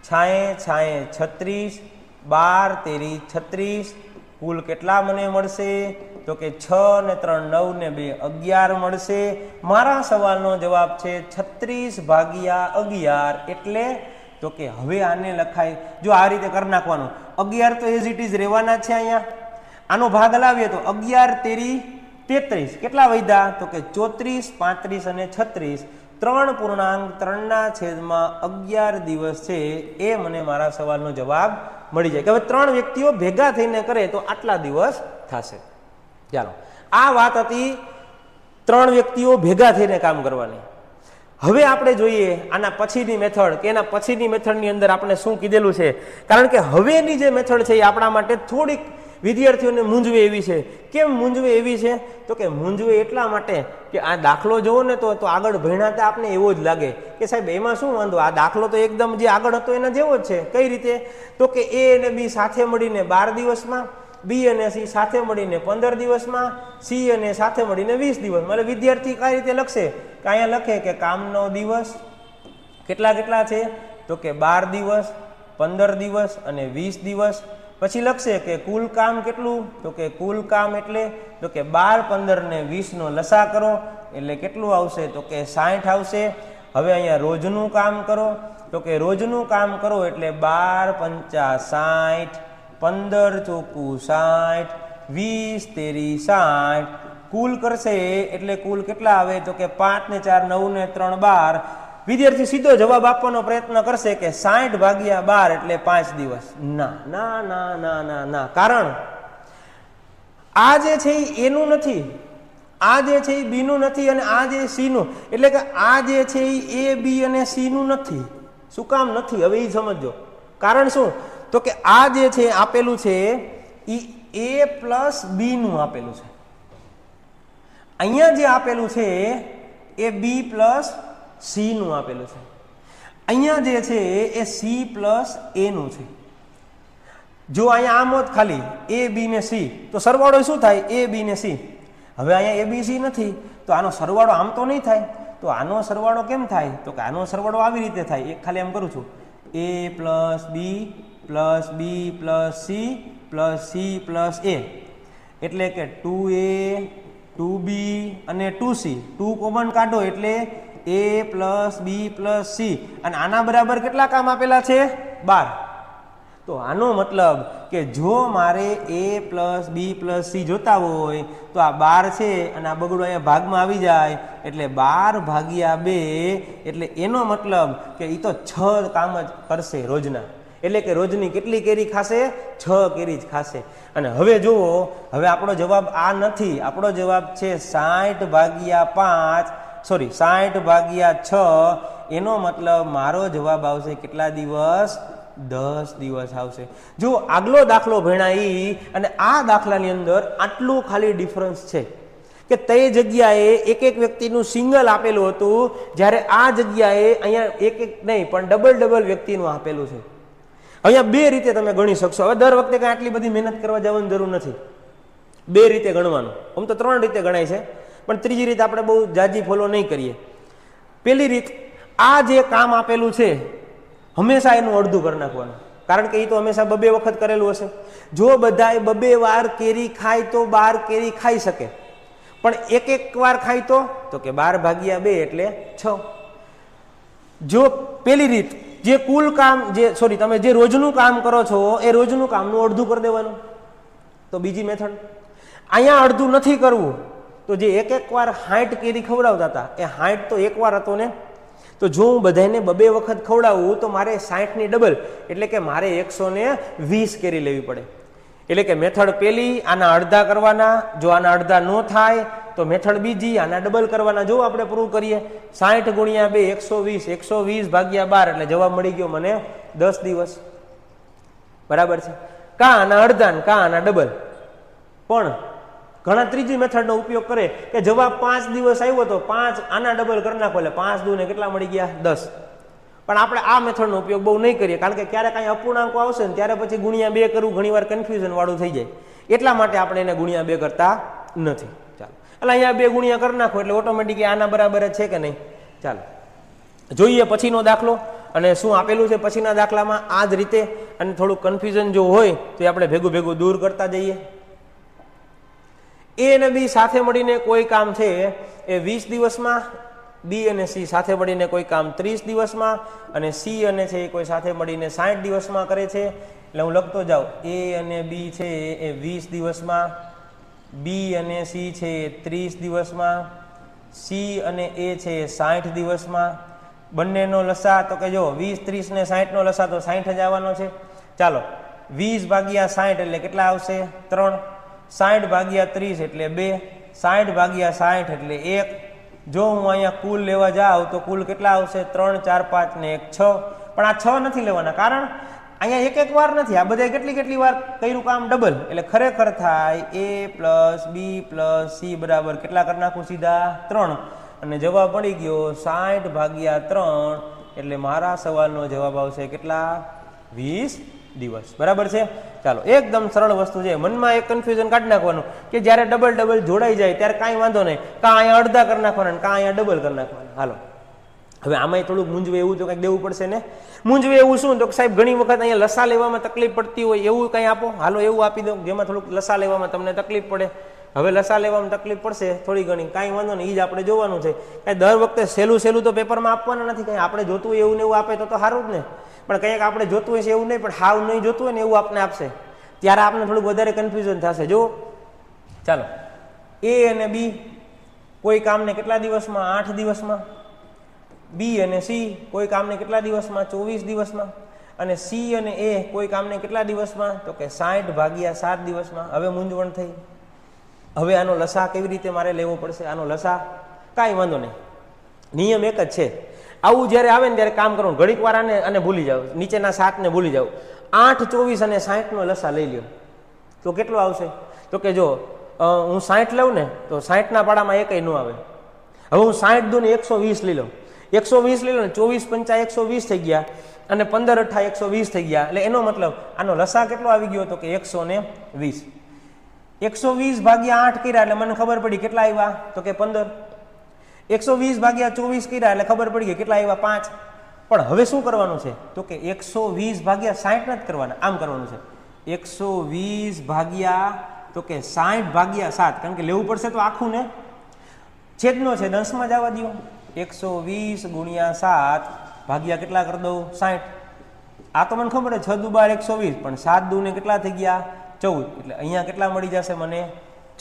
A: છાએ 36, 12 તેરી 36, કુલ કેટલા મને મળશે? તો કે 6 ને 3 9 ને 2 11 મળશે. મારા સવાલનો જવાબ છે 36/11. એટલે તો કે હવે આને લખાય, જો આ રીતે કરી નાખવાનું. 11 તો એઝ ઇટ ઇઝ રહેવાના છે. અહીંયા આનો ભાગ હલાવીએ તો 11 તેરી 33, કેટલા વધ્યા? તો કે 34, 35 અને 36. 3.3/11 દિવસ છે એ મને મારા સવાલનો જવાબ મળી જાય. કે હવે 3 વ્યક્તિઓ ભેગા થઈને કરે તો આટલા દિવસ થશે. ચાલો આ વાત હતી 3 વ્યક્તિઓ ભેગા થઈને કામ કરવાની. હવે આપણે જોઈએ આના પછીની મેથડ, કે એના પછીની મેથડની અંદર આપણે શું કીધેલું છે. કારણ કે હવેની જે મેથડ છે એ આપણા માટે થોડીક વિદ્યાર્થીઓને મૂંઝવે એવી છે. કેમ મૂંઝવે એવી છે? તો કે મૂંઝવે એટલા માટે કે આ દાખલો જોવો ને તો આગળ ભણ્યા હતા આપને એવો જ લાગે કે સાહેબ એમાં શું વાંધો, આ દાખલો તો એકદમ જે આગળ હતો એના જેવો જ છે. કઈ રીતે? તો કે એ અને બી સાથે મળીને 12 દિવસમાં, બી અને સી સાથે મળીને 15 દિવસમાં, સી અને સાથે મળીને 20 દિવસ. એટલે વિદ્યાર્થી કઈ રીતે લખશે? કે અહીંયા લખે કે કામનો દિવસ કેટલા કેટલા છે? તો કે 12 દિવસ, 15 દિવસ અને 20 દિવસ. પછી લખશે કે કુલ કામ કેટલું? તો કે કુલ કામ એટલે તો કે 12, 15 ને 20 નો લસા કરો એટલે કેટલું આવશે? તો કે 60 આવશે. હવે અહીંયા રોજનું કામ કરો, તો કે રોજનું કામ કરો એટલે 12 પંચા 60, 15 ચોકું 60, 20 તેરી 60. કુલ કરશે એટલે કુલ કેટલા આવે? તો કે 5 ને 4 9 ને 3 12. વિદ્યાર્થી સીધો જવાબ આપવાનો પ્રયત્ન કરશે કે 60/12 એટલે 5 દિવસ. ના ના ના ના ના ના, કારણ આ જે છે એનું નથી, આ જે છે એ બી નું નથી અને આ જે સી નું, એટલે કે આ જે છે એ બી અને સી નું નથી. શું કામ નથી? હવે એ સમજો. કારણ શું? તો કે આ જે છે આપેલું છે એ એ પ્લસ બી નું આપેલું છે. અહીંયા જે આપેલું છે એ બી પ્લસ સી નું આપેલું છે. અહીંયા જે છે એ સી પ્લસ એ નું છે. જો અહીંયા આમ હોત ખાલી એ બી ને સી તો સરવાળો શું થાય? એ બી ને સી. હવે અહીંયા એ બી સી નથી તો આનો સરવાળો આમ તો નહીં થાય. તો આનો સરવાળો કેમ થાય? તો કે આનો સરવાળો આવી રીતે થાય. એક ખાલી એમ કરું છું, A plus B plus B plus C plus C plus A, એટલે કે 2a 2b અને 2c. 2 કોમન કાઢો એટલે a plus B plus C, અને આના બરાબર કેટલા કામ આપેલા છે? 12. તો આનો મતલબ કે જો મારે a plus B plus C જોતા હોય તો આ 12 છે અને આ બગડો અહીંયા ભાગમાં આવી જાય એટલે 12/2, એટલે એનો મતલબ કે એ તો 6 કામ જ કરશે રોજના. એટલે કે રોજની કેટલી કેરી ખાશે? 6 કેરી જ ખાશે. અને હવે જુઓ, હવે આપણો જવાબ આ નથી, આપણો જવાબ છે 60/5, સોરી 60/6. એનો મતલબ મારો જવાબ આવશે કેટલા દિવસ? 10 દિવસ આવશે. જો આગલો દાખલો ભણાઈ અને આ દાખલાની અંદર આટલું ખાલી ડિફરન્સ છે કે તે જગ્યાએ એક એક વ્યક્તિનું સિંગલ આપેલું હતું, જ્યારે આ જગ્યાએ અહીંયા એક એક નહીં પણ ડબલ વ્યક્તિનું આપેલું છે. અહીંયા 2 રીતે તમે ગણી શકશો. હવે દર વખતે કંઈ આટલી બધી મહેનત કરવા જવાની જરૂર નથી. 2 રીતે ગણવાનું. આમ તો 3 રીતે ગણાય છે, પણ ત્રીજી રીત આપણે બહુ જાજી ફોલો નહીં કરીએ. પહેલી રીત, આ જે કામ આપેલું છે હંમેશા એનું અડધું કરી નાખવાનું. કારણ કે એ તો હંમેશા 2 વખત કરેલું હશે. જો બધાય 2 વાર કેરી ખાય તો 12 કેરી ખાઈ શકે, પણ એક વાર ખાય તો કે 12 ભાગ્યા 2 એટલે 6. જો પેલી રીત જે કુલ કામ તમે જે રોજનું કામ કરો છો એ રોજનું કામનું અડધું કરી દેવાનું, તો બીજી મેથડ. અહીંયા અડધું નથી કરવું તો જે એક વાર 60 કેરી ખવડાવતા હતા એ 60 તો એક વાર હતો ને, તો જો હું બધાને 2 વખત ખવડાવું તો મારે 60 ની ડબલ એટલે કે મારે 120 કેરી લેવી પડે. એટલે કે મેથડ પેલી આના અડધા કરવાના, જો આના અડધા ન થાય તો મેથડ બીજી આના ડબલ કરવાના. જો આપણે પ્રૂવ કરીએ 60 ગુણ્યા 2 120, 120 ભાગ્યા 12 એટલે જવાબ મળી ગયો મને 10 દિવસ. બરાબર છે. કા આના અડધા ને કા આના ડબલ. પણ ઘણા ત્રીજી મેથડનો ઉપયોગ કરે કે જવાબ 5 દિવસ આવ્યો તો 5 આના ડબલ કરી નાખો એટલે 5 દૂને કેટલા મળી ગયા 10. પણ આપણે આ મેથડનો ઉપયોગ બહુ નહીં કરીએ, કારણ કે ક્યારેક કાંઈ અપૂર્ણાંકો આવશે ને ત્યારે પછી ગુણ્યા 2 કરવું ઘણીવાર કન્ફ્યુઝન વાળું થઈ જાય, એટલા માટે આપણે એને ગુણ્યા 2 કરતા નથી. ચાલો એટલે અહીંયા 2 ગુણ્યા કરી નાખો એટલે ઓટોમેટિક આના બરાબર જ છે કે નહીં. ચાલો જોઈએ પછીનો દાખલો અને શું આપેલું છે પછીના દાખલામાં. આ જ રીતે અને થોડુંક કન્ફ્યુઝન જો હોય તો આપણે ભેગું ભેગું દૂર કરતા જઈએ. એ અને બી સાથે મળીને કોઈ કામ છે એ 20 દિવસમાં, બી અને સી સાથે મળીને કોઈ કામ 30 દિવસમાં અને સી અને છે કોઈ સાથે મળીને 60 દિવસમાં કરે છે. એટલે હું લખતો જાઉં એ અને બી છે એ 20 દિવસમાં, બી અને સી છે 30 દિવસમાં, સી અને એ છે 60 દિવસમાં. બંનેનો લસા તો કે જો 20 30 ને 60 નો લસા તો 60 જ આવવાનો છે. ચાલો 20 ભાગ્યા 60 એટલે કેટલા આવશે 3, 60 ભાગ્યા 30 એટલે 2, 60 ભાગ્યા 60 એટલે 1. જો હું અહીંયા કુલ લેવા જાઉં તો કુલ કેટલા આવશે 3 4 5 ને 1 6. પણ આ 6 નથી લેવાના, કારણ અહીંયા એક વાર નથી, આ બધા કેટલી વાર કર્યું કામ ડબલ, એટલે ખરેખર થાય a plus B plus C બરાબર કેટલા કરી નાખું સીધા 3 અને જવાબ મળી ગયો 60 ભાગ્યા 3 એટલે મારા સવાલનો જવાબ આવશે કેટલા 20 દિવસ. બરાબર છે. ચાલો એકદમ સરળ વસ્તુ છે. મનમાં એક કન્ફ્યુઝન કાઢી નાખવાનું કે જ્યારે ડબલ જોડાઈ જાય ત્યારે કાંઈ વાંધો નહીં, કાં અહીંયા અડધા કરી નાખવાના કાં અહીંયા ડબલ કરી નાખવાના. હાલો હવે આમાંય થોડુંક મૂંઝવે એવું તો કંઈક દેવું પડશે ને. મૂંઝવે એવું શું તો સાહેબ ઘણી વખત અહીંયા લસા લેવામાં તકલીફ પડતી હોય એવું કંઈ આપો. હાલો એવું આપી દો જેમાં થોડુંક લસા લેવામાં તમને તકલીફ પડે. હવે લસા લેવામાં તકલીફ પડશે થોડી ઘણી, કાંઈ વાંધો નહીં, એ જ આપણે જોવાનું છે. કાંઈ દર વખતે સહેલું તો પેપરમાં આપવાના નથી. કંઈ આપણે જોતું હોય એવું ને એવું આપે તો સારું જ ને. પણ કંઈક આપણે જોતું હોય છે એવું નહીં, પણ હાવ નહીં જોતું હોય ને એવું આપણે આપશે ત્યારે આપણે થોડુંક વધારે કન્ફ્યુઝન થશે. જો ચાલો એ અને બી કોઈ કામને કેટલા દિવસમાં 8 દિવસમાં, બી અને સી કોઈ કામને કેટલા દિવસમાં 24 દિવસમાં, અને સી અને એ કોઈ કામને કેટલા દિવસમાં તો કે 60 ભાગ્યા 7 દિવસમાં. હવે મૂંઝવણ થઈ. હવે આનો લસા કેવી રીતે મારે લેવો પડશે? આનો લસા કાંઈ વાંધો નહીં, નિયમ એક જ છે. આવું જ્યારે આવે ને ત્યારે કામ કરવાનું, ઘડીક વાર આને ભૂલી જાઓ, નીચેના 7 ને ભૂલી જાઓ. 8 24 અને 60 નો લસા લઈ લ્યો તો કેટલો આવશે? તો કે જો હું 60 લઉં ને તો 60 ના પાડામાં એકય ન આવે. હવે હું 60 દૂને 120 લઈ લઉં, 120 લઈ લો ને 24 5 120 થઈ ગયા અને 15 8 120 થઈ ગયા. એટલે એનો મતલબ આનો લસા કેટલો આવી ગયો તો કે 120. 120 ભાગ્યા 8 કર્યા એટલે મને ખબર પડી કેટલા આવ્યા તો કે 15. 120 ભાગ્યા 24 કર્યા એટલે ખબર પડી ગઈ કેટલા આવ્યા 5. પણ હવે શું કરવાનું છે તો કે 120 ભાગ્યા 60 નથી કરવાના, આમ કરવાનું છે 120 ભાગ્યા તો કે 60 ભાગ્યા 7, કારણ કે લેવું પડશે તો આખું ને, છેદનો છે દંશમાં જવા દો. 120 ગુણ્યા 7 ભાગ્યા કેટલા કરી દઉં 60. આ તો મને ખબર છે 6 દુ 12 120, પણ 7 દુ ને કેટલા થઈ ગયા 14. એટલે અહીંયા કેટલા મળી જશે મને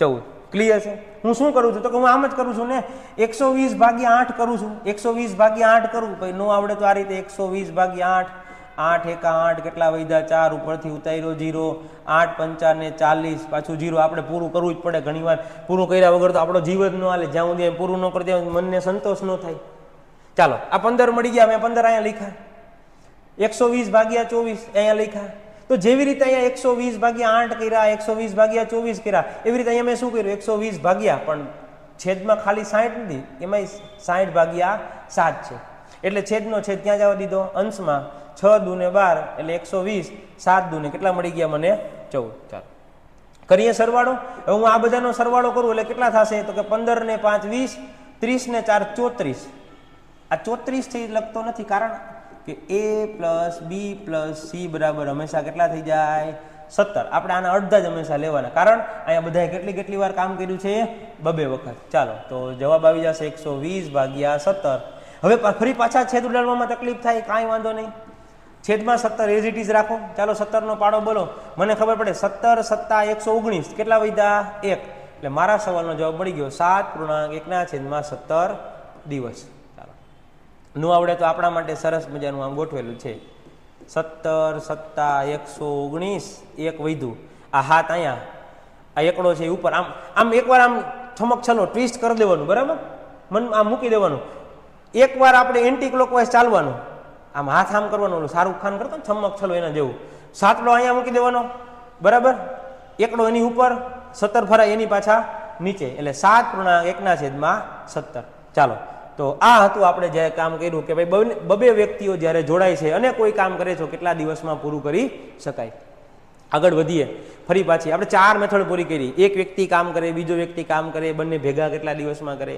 A: 14. ક્લિયર છે? હું શું કરું છું તો કે હું આમ જ કરું છું ને, 120 ભાગ્યા 8 કરું છું. 120 ભાગ્યા 8 કરું પછી ન આવડે તો આ રીતે 120 ભાગ્યા 8, 8 એકા 8 કેટલા વધ્યા 4, ઉપરથી ઉતાર્યો 0, 8 5 ને 40 પાછું 0. આપણે પૂરું કરવું જ પડે, ઘણી વાર પૂરું કર્યા વગર તો આપણો જીવ જ ન હાલે. જ્યાં સુધી પૂરું ન કરી દે મનને સંતોષ ન થાય. ચાલો આ 15 મળી ગયા, મેં 15 અહીંયા લખ્યા. 120 ભાગ્યા 24 અહીંયા લખ્યા. તો જેવી રીતે અહીંયા 120 ભાગ્યા 8 કર્યા, 120 ભાગ્યા 24 કર્યા, એવી રીતે અહીંયા મેં શું કર્યું 120 ભાગ્યા, પણ છેદમાં ખાલી 60 નથી, એમાં 60 ભાગ્યા 7 છે. એટલે છેદનો છેદ ક્યાં જવા દીધો? અંશમાં. 6 દુ ને 12 એટલે 120, 7 દુ ને કેટલા મળી ગયા મને 14. ચાલો કરીએ સરવાળો. હવે હું આ બધાનો સરવાળો કરું એટલે કેટલા થશે તો કે 15 ને 5 20, 30 ને 4 34. આ 34 થી લખતો નથી, કારણ કે a plus B plus C બરાબર હંમેશા કેટલા થઈ જાય 17. આપણે આના અડધા જ હંમેશા લેવાના, કારણ અહીંયા બધાએ કેટલી વાર કામ કર્યું છે? 2 વખત. ચાલો તો જવાબ આવી જશે 120 ભાગ્યા 17. હવે ફરી પાછા છેદ ઉડાડવામાં તકલીફ થાય, કાંઈ વાંધો નહીં, છેદમાં 17 એઝ ઇટ ઇઝ રાખો. ચાલો 17 નો પાડો બોલો, મને ખબર પડે 17 સત્તા 119 કેટલા વધ્યા? 1. એટલે મારા સવાલનો જવાબ મળી ગયો 7.1/17 દિવસ. ચાલો ન આવડે તો આપણા માટે સરસ મજાનું આમ ગોઠવેલું છે. 17 સત્તા 119, 1 વધ્યું, આ હાથ અહીંયા, આ એકડો છે ઉપર, આમ એકવાર આમ છમક છલો ટ્વિસ્ટ કરી દેવાનું, બરાબર, મન આમ મૂકી દેવાનું. એકવાર આપણે એન્ટી ક્લોકવાઇઝ ચાલવાનું, આમ હાથ આમ કરવાનું, શાહરૂખ ખાન કરતો છમક છલો એના જેવું. સાતડો અહીંયા મૂકી દેવાનો, બરાબર, એકડો એની ઉપર, 17 ફરાય એની પાછા નીચે, એટલે 7.1/17. ચાલો તો આ હતું આપણે જ્યારે કામ કર્યું કે ભાઈ 2 વ્યક્તિઓ જ્યારે જોડાય છે અને કોઈ કામ કરે છે કેટલા દિવસમાં પૂરું કરી શકાય. આગળ વધીએ, ફરી પાછી આપણે 4 મેથડ પૂરી કરી. એક વ્યક્તિ કામ કરે, બીજો વ્યક્તિ કામ કરે, બંને ભેગા કેટલા દિવસમાં કરે,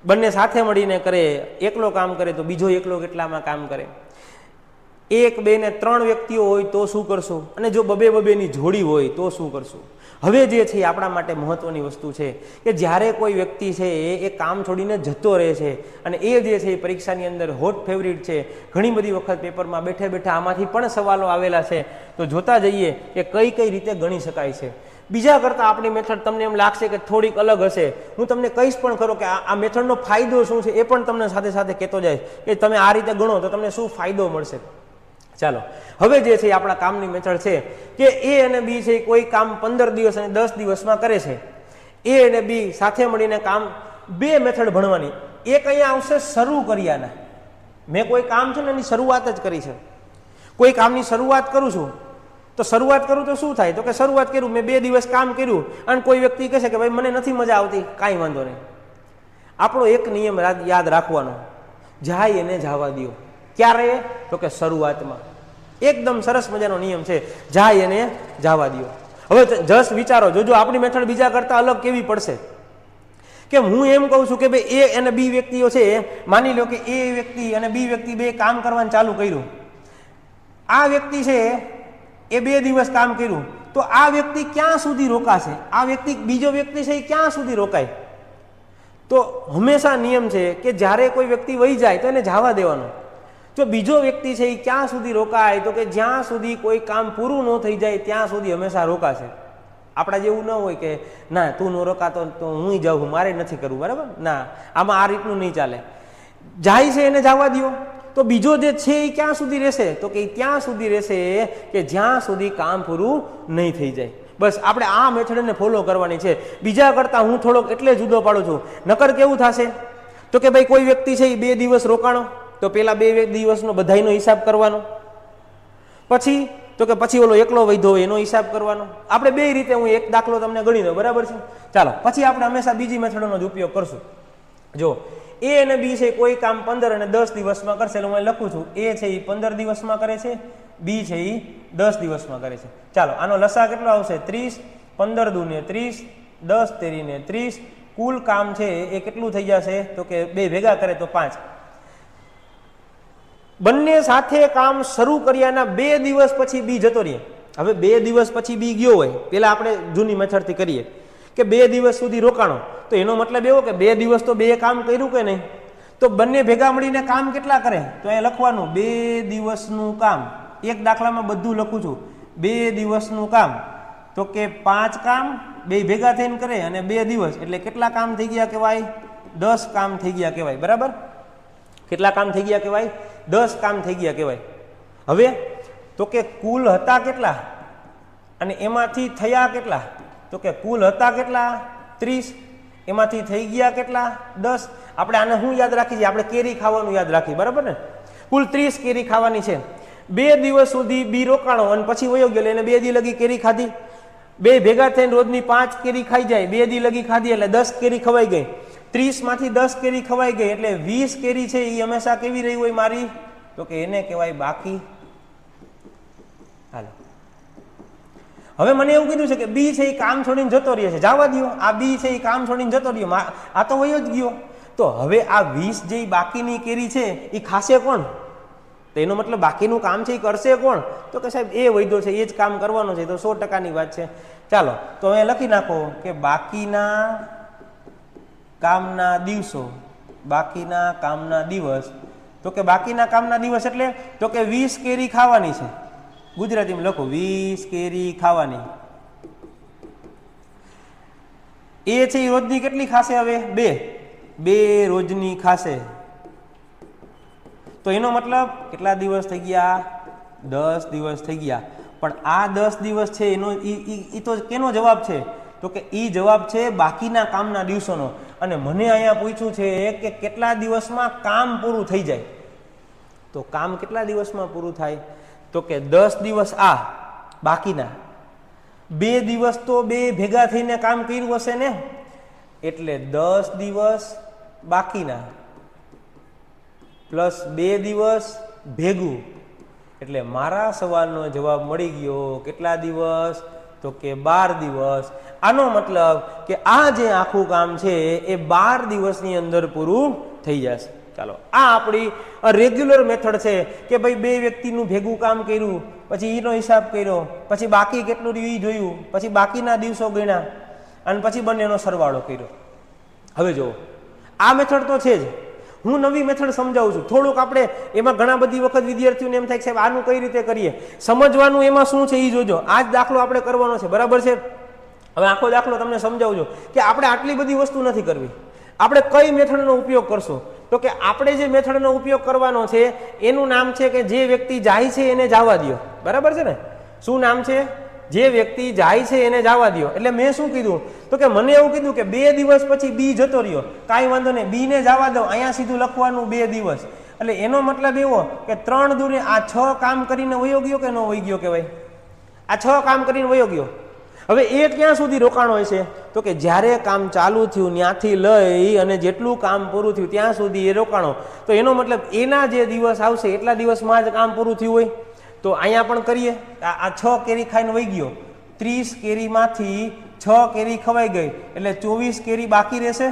A: બંને સાથે મળીને કરે, એકલો કામ કરે તો બીજો એકલો કેટલામાં કામ કરે, 1, 2 ને 3 વ્યક્તિઓ હોય તો શું કરશું, અને જો 2 ની જોડી હોય તો શું કરશું. હવે જે છે આપણા માટે મહત્વની વસ્તુ છે કે જ્યારે કોઈ વ્યક્તિ છે એ કામ છોડીને જતો રહે છે અને એ જે છે એ પરીક્ષાની અંદર હોટ ફેવરિટ છે, ઘણી બધી વખત પેપરમાં બેઠે બેઠા આમાંથી પણ સવાલો આવેલા છે, તો જોતા જઈએ કે કઈ રીતે ગણી શકાય છે. બીજા કરતાં આપણી મેથડ તમને એમ લાગશે કે થોડીક અલગ હશે, હું તમને કહીશ પણ ખરો કે આ મેથડનો ફાયદો શું છે એ પણ તમને સાથે સાથે કહેતો જાય કે તમે આ રીતે ગણો તો તમને શું ફાયદો મળશે. ચાલો હવે જે છે આપણા કામની મેથડ છે કે એ અને બી છે કોઈ કામ 15 દિવસ અને 10 દિવસમાં કરે છે. એ અને બી સાથે મળીને કામ 2 મેથડ ભણવાની. એક અહીંયા આવશે શરૂ કર્યાના, મેં કોઈ કામ છે ને એની શરૂઆત જ કરી છે. કોઈ કામની શરૂઆત કરું છું તો શરૂઆત કરું તો શું થાય, તો કે શરૂઆત કર્યું, મેં 2 દિવસ કામ કર્યું અને કોઈ વ્યક્તિ કહે છે કે ભાઈ મને નથી મજા આવતી, કાંઈ વાંધો નહીં. આપણો એક નિયમ યાદ રાખવાનો, જાય એને જવા દો. ક્યારે? તો કે શરૂઆતમાં. એકદમ સરસ મજાનો નિયમ છે, જાય એને જવા દો. હવે જસ્ટ વિચારો, જોજો આપણી મેથડ બીજા કરતા અલગ કેવી પડશે. કે હું એમ કહું છું કે ભાઈ એ અને બી વ્યક્તિઓ છે, માની લો કે એ વ્યક્તિ અને બી વ્યક્તિ 2 કામ કરવાનું ચાલુ કર્યું. આ વ્યક્તિ છે એ 2 દિવસ કામ કર્યું, તો આ વ્યક્તિ ક્યાં સુધી રોકાશે, આ વ્યક્તિ બીજો વ્યક્તિ છે એ ક્યાં સુધી રોકાય? તો હંમેશા નિયમ છે કે જ્યારે કોઈ વ્યક્તિ વહી જાય તો એને જવા દેવાનો. જો બીજો વ્યક્તિ છે એ ક્યાં સુધી રોકાય, તો કે જ્યાં સુધી કોઈ કામ પૂરું ન થઈ જાય ત્યાં સુધી હંમેશા રોકાશે. આપણા જેવું ન હોય કે ના તું ન રોકાતો તો હું જાઉં, મારે નથી કરવું, બરાબર, ના, આમાં આ રીતનું નહીં ચાલે. જાય છે એને જવા દો. તો બીજો જે છે એ ક્યાં સુધી રહેશે, તો કે ત્યાં સુધી રહેશે કે જ્યાં સુધી કામ પૂરું નહીં થઈ જાય. બસ આપણે આ મેથડને ફોલો કરવાની છે. બીજા કરતાં હું થોડોક એટલે જુદો પાડું છું, નકર કેવું થશે તો કે ભાઈ કોઈ વ્યક્તિ છે એ 2 દિવસ રોકાણો, તો પેલા 2 દિવસનો બધાયનો હિસાબ કરવાનો, પછી તો કે પછી ઓલો એકલો વૈધો હોય એનો હિસાબ કરવાનો. આપણે 2 રીતે હું એક દાખલો તમને ગણી દઉં, બરાબર છે. ચાલો પછી આપણે હંમેશા બીજી મેથડનો જ ઉપયોગ કરશું. જો એ અને બી છે કોઈ કામ 15 અને 10 દિવસમાં કરશે, એટલે હું લખું છું એ છે એ 15 દિવસમાં કરે છે, બી છે એ 10 દિવસમાં કરે છે. ચાલો આનો લસા કેટલો આવશે? 30, 15 દુ ને 30, 10 તેરી ને 30, કુલ કામ છે એ કેટલું થઈ જશે, તો કે 2 ભેગા કરે તો 5. બંને સાથે કામ શરૂ કર્યાના 2 દિવસ પછી બી જતો રહે. હવે 2 દિવસ પછી બી ગયો હોય, પેલા આપણે જૂની મેથડથી કરીએ કે 2 દિવસ સુધી રોકાણો, તો એનો મતલબ એવો કે 2 દિવસ તો 2 કામ કર્યું કે નહીં, તો બંને ભેગા મળીને કામ કેટલા કરે, તો એ લખવાનું 2 દિવસનું કામ. એક દાખલામાં બધું લખું છું, 2 દિવસનું કામ, તો કે 5 કામ 2 ભેગા થઈને કરે અને 2 દિવસ, એટલે કેટલા કામ થઈ ગયા કહેવાય? 10 કામ થઈ ગયા કહેવાય, બરાબર. કેટલા કામ થઈ ગયા કહેવાય? 10 કામ થઈ ગયા કહેવાય. હવે તો કે કુલ હતા કેટલા અને એમાંથી થયા કેટલા, તો કે કુલ હતા કેટલા? 30, એમાંથી થઈ ગયા કેટલા? 10. આપણે આને શું યાદ રાખી છે? આપણે કેરી ખાવાનું યાદ રાખી, બરાબર ને. કુલ 30 કેરી ખાવાની છે. 2 દિવસ સુધી બી રોકાણો અને પછી વયો ગયો, એને 2 દી લગી કેરી ખાધી. 2 ભેગા થઈને રોજની 5 કેરી ખાઈ જાય, 2 દી લગી ખાધી એટલે 10 કેરી ખવાઈ ગઈ. 30 માંથી 10 કેરી ખવાઈ ગઈ એટલે 20 કેરી છે એ હંમેશા કેવી રહી હોય મારી, તો કે એને કહેવાય બાકી. હાલો હવે મને એવું કીધું છે કે બી છે એ કામ છોડીને જતો રહે છે, જવા દો. આ બી છે એ કામ છોડીને જતો રહ્યો, આ તો વયો જ ગયો. તો હવે આ 20 જે બાકીની કેરી છે એ ખાશે કોણ? તો એનો મતલબ બાકીનું કામ છે એ કરશે કોણ? તો કે સાહેબ એ વૈધો છે, એ જ કામ કરવાનો છે, તો 100%ની વાત છે. ચાલો તો અહીંયા લખી નાખો કે બાકીના કામના દિવસો, બાકીના કામના દિવસ. તો કે બાકીના કામના દિવસ એટલે તો કે 20 કેરી ખાવાની છે. ગુજરાતીમાં લખો 20 કેરી ખાવાની. એ છે એ રોજની કેટલી ખાશે? હવે બે રોજની ખાશે. તો એનો મતલબ કેટલા દિવસ થઈ ગયા? 10 દિવસ થઈ ગયા. પણ આ 10 દિવસ છે એનો ઈ તો કેનો જવાબ છે? તો કે ઈ જવાબ છે બાકીના કામના દિવસોનો. અને મને અહીંયા પૂછ્યું છે કે કેટલા દિવસમાં કામ પૂરું થઈ જાય. તો કામ કેટલા દિવસમાં પૂરું થાય? તો કે 10 દિવસ આ બાકીના, 2 દિવસ તો 2 ભેગા થઈને કામ કર્યું હશે ને, એટલે 10 દિવસ બાકીના પ્લસ 2 દિવસ ભેગું, એટલે મારા સવાલનો જવાબ મળી ગયો. કેટલા દિવસ? તો કે 12 દિવસ. આનો મતલબ કે આ જે આખું કામ છે એ 12 દિવસની અંદર પૂરું થઈ જશે. ચાલો આ આપણી રેગ્યુલર મેથડ છે કે ભાઈ 2 વ્યક્તિનું ભેગું કામ કર્યું, પછી એનો હિસાબ કર્યો, પછી બાકી કેટલું રહ્યું એ જોયું, પછી બાકીના દિવસો ગણ્યા અને પછી બંનેનો સરવાળો કર્યો. હવે જુઓ આ મેથડ તો છે જ, હું નવી મેથડ સમજાવું છું. થોડુંક આપણે એમાં ઘણા બધી વખત વિદ્યાર્થીઓને એમ થાય કે સાહેબ આનું કઈ રીતે કરીએ, સમજવાનું એમાં શું છે એ જોજો. આ જ દાખલો આપણે કરવાનો છે, બરાબર છે? હવે આખો દાખલો તમને સમજાવજો કે આપણે આટલી બધી વસ્તુ નથી કરવી. આપણે કઈ મેથડનો ઉપયોગ કરશું? તો કે આપણે જે મેથડનો ઉપયોગ કરવાનો છે એનું નામ છે કે જે વ્યક્તિ જાય છે એને જવા દો. બરાબર છે ને? શું નામ છે? જે વ્યક્તિ જાય છે એને જવા દો. એટલે મેં શું કીધું? તો કે મને એવું કીધું કે 2 દિવસ પછી બી જતો રહ્યો, કાંઈ વાંધો નહીં, બી ને જવા દો. અહીંયા સીધું લખવાનું 2 દિવસ. એટલે એનો મતલબ એવો કે 3 દૂને આ 6 કામ કરીને વયો ગયો કે ન વહી ગયો? કે ભાઈ આ 6 કામ કરીને વયો ગયો. હવે એ ક્યાં સુધી રોકાણો હોય છે? તો કે જ્યારે કામ ચાલુ થયું ત્યાંથી લઈ અને જેટલું કામ પૂરું થયું ત્યાં સુધી એ રોકાણો. તો એનો મતલબ એના જે દિવસ આવશે એટલા દિવસમાં જ કામ પૂરું થયું હોય. તો અહીંયા પણ કરીએ. આ 6 કેરી ખાઈને વહી ગયો, 30 કેરીમાંથી 6 કેરી ખવાઈ ગઈ, એટલે 24 કેરી બાકી રહેશે.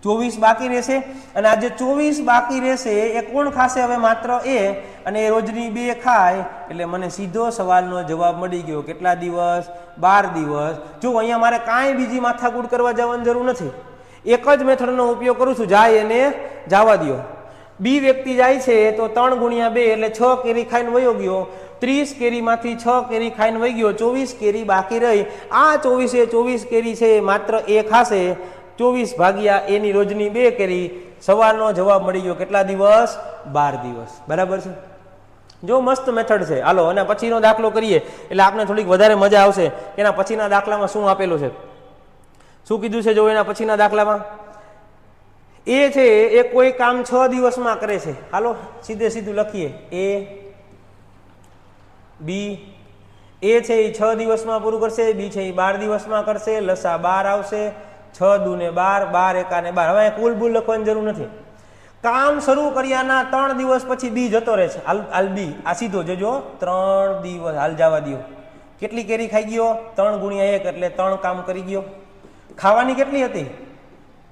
A: 24 બાકી રહેશે. અને આ જે 24 બાકી રહેશે એ કોણ ખાશે? હવે માત્ર એ. અને એ રોજની 2 ખાય, એટલે મને સીધો સવાલનો જવાબ મળી ગયો. કેટલા દિવસ? 12 દિવસ. જો અહીંયા મારે કાંઈ બીજી માથાકૂટ કરવા જવાની જરૂર નથી, એક જ મેથડનો ઉપયોગ કરું છું, જાય એને જવા દો. બી વ્યક્તિ જાય છે તો 3 ગુણ્યા 2 એટલે 6 કેરી ખાઈને વયો ગયો. 30 કેરીમાંથી 6 કેરી ખાઈને વહી ગયો, 24 કેરી બાકી રહી. આ 24 કેરી છે માત્ર એ ખાશે. 24 ભાગ્યા એની રોજની 2 કેરી. સવાલનો જવાબ મળી ગયો. કેટલા દિવસ? 12 દિવસ. બરાબર છે? જો મસ્ત મેથડ છે. હાલો અને પછીનો દાખલો કરીએ એટલે આપણે થોડીક વધારે મજા આવશે. એના પછીના દાખલામાં શું આપેલું છે, શું કીધું છે? જો એના પછીના દાખલામાં એ છે એ કોઈ કામ 6 દિવસમાં કરે છે. હાલો સીધે સીધું લખીએ. એ બી એ છે એ 6 દિવસમાં પૂરું કરશે, બી છે એ 12 દિવસમાં કરશે. લસા 12 આવશે. 6 દૂને 12, 12 એકાને 12. હવે કુલ બુલ લખવાની જરૂર નથી. કામ શરૂ કર્યાના 3 દિવસ પછી બી જતો રહે છે. હાલ બી આ સીધો જોજો, 3 દિવસ હાલ જવા દો. કેટલી કેરી ખાઈ ગયો? 3 ગુણ્યા 1 એટલે 3 કામ કરી ગયો. ખાવાની કેટલી હતી?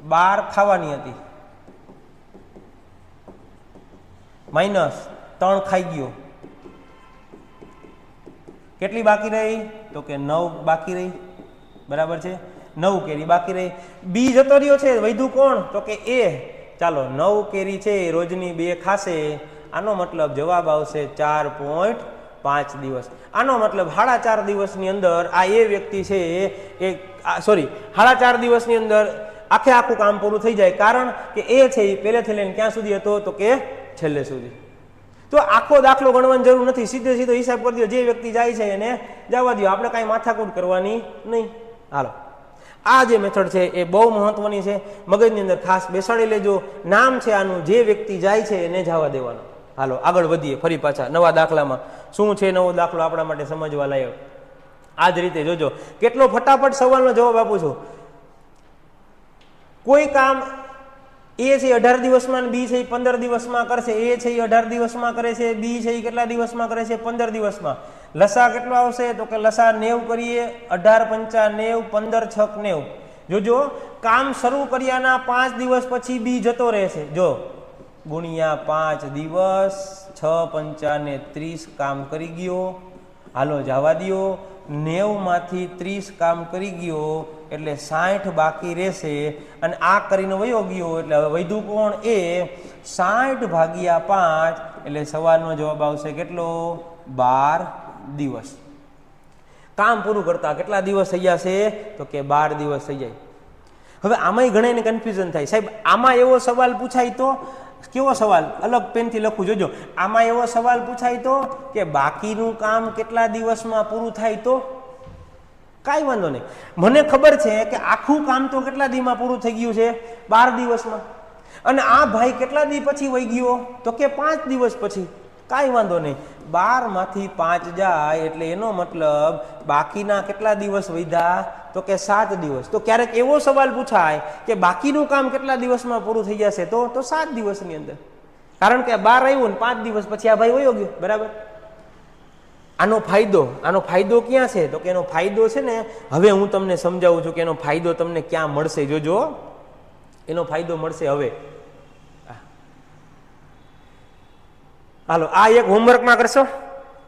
A: 12 ખાવાની હતી, માઇનસ 3 ખાઈ ગયો. કેટલી બાકી રહી? તો કે 9 બાકી રહી. બરાબર છે? 9 કેરી બાકી રહી. બી જતો રહ્યો છે, વૈધું કોણ? તો કે એ. ચાલો 9 કેરી છે રોજની 2 ખાશે. આનો મતલબ જવાબ આવશે 4.5 દિવસ. આનો મતલબ 4.5 દિવસની અંદર આ એ વ્યક્તિ છે એ સોરી 4.5 દિવસની અંદર આખે આખું કામ પૂરું થઈ જાય. કારણ કે એ છે એ પહેલેથી લઈને ક્યાં સુધી હતો? તો કે છેલ્લે સુધી. તો આખો દાખલો ગણવાની જરૂર નથી, સીધે સીધો હિસાબ કરી દો. જે વ્યક્તિ જાય છે એને જવા દો, આપણે કાંઈ માથાકૂટ કરવાની નહીં. હાલો આ જે મેથડ છે એ બહુ મહત્વની છે, મગજની અંદર ખાસ બેસાડી લેજો. નામ છે આનું, જે વ્યક્તિ જાય છે એને જવા દેવાનો. હાલો આગળ વધીએ ફરી પાછા નવા દાખલામાં. શું છે નવો દાખલો આપણા માટે સમજવા લાયક? આ જ રીતે જોજો, કેટલો ફટાફટ સવાલનો જવાબ આપું છું. કોઈ કામ એ છે 18 દિવસમાં, બી છે 15 દિવસમાં કરશે. એ છે 18 દિવસમાં કરે છે, બી છે કેટલા દિવસમાં કરે છે? 15 દિવસમાં. લસા કેટલો આવશે? તો કે લસા 90 કરીએ. 18 પંચા 90, 15 છક 90. જોજો કામ શરૂ કર્યાના 5 દિવસ પછી બી જતો રહેશે. જો ગુણ્યા 5 દિવસ, 6 પંચા ને 30 કામ કરી ગયો. હાલો જવા દો. 90 માંથી 30 કામ કરી ગયો એટલે 60 બાકી રહેશે અને આ કરીને વયો ગયો એટલે હવે વધ્યું કોણ? એ 60 ભાગ્યા 5 એટલે સવાલનો જવાબ આવશે કેટલો? 12 દિવસ. કામ પૂરું કરતા કેટલા દિવસ થઈ જશે? તો કે 12 દિવસ થઈ જાય. હવે આમાંય ઘણાને કન્ફ્યુઝન થાય, સાહેબ આમાં એવો સવાલ પૂછાય તો કેવો સવાલ? અલગ પેનથી લખું જોજો. આમાં એવો સવાલ પૂછાય તો કે બાકીનું કામ કેટલા દિવસમાં પૂરું થાય તો કાંઈ વાંધો નહીં. મને ખબર છે કે આખું કામ તો કેટલા દિવસમાં પૂરું થઈ ગયું છે? 12 દિવસમાં. અને આ ભાઈ કેટલા દી પછી વહી ગયો? તો કે 5 દિવસ પછી. કાંઈ વાંધો નહીં. 12 માંથી 5 જાય એટલે એનો મતલબ બાકીના કેટલા દિવસ વધ્યા? તો કે 7 દિવસ. તો ક્યારેક એવો સવાલ પૂછાય કે બાકીનું કામ કેટલા દિવસમાં પૂરું થઈ જશે? તો 7 દિવસની અંદર. કારણ કે 12 આવ્યું ને 5 દિવસ પછી આ ભાઈ વયો ગયો. બરાબર. આનો ફાયદો ક્યાં છે? તો કે એનો ફાયદો છે ને, હવે હું તમને સમજાવું છું કે એનો ફાયદો તમને ક્યાં મળશે. જોજો, એનો ફાયદો મળશે હવે. હાલો આ એક હોમવર્કમાં કરશો.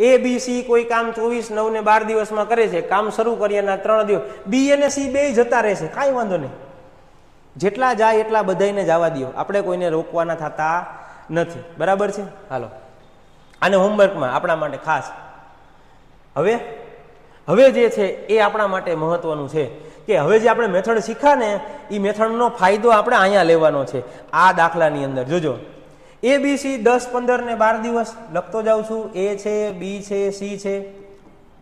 A: ABC કોઈ કામ 24, 9 ને 12 દિવસમાં કરે છે. કામ શરૂ કરીએ એના 3 દિવસ. B અને C બે જતા રહેશે. કાંઈ વાંધો નહીં. જેટલા જાય એટલા બધાને જવા દો. આપણે કોઈને રોકવાના થતા નથી. બરાબર છે. હાલો આને હોમવર્કમાં આપણા માટે ખાસ. હવે જે છે એ આપણા માટે મહત્વનું છે કે હવે જે આપણે મેથડ શીખ્યા ને એ મેથડનો ફાયદો આપણે અહીંયા લેવાનો છે. આ દાખલાની અંદર જોજો, ABC 10, 15 ને 12 દિવસ લખતો જાઉં છું. A છે, B છે, C છે.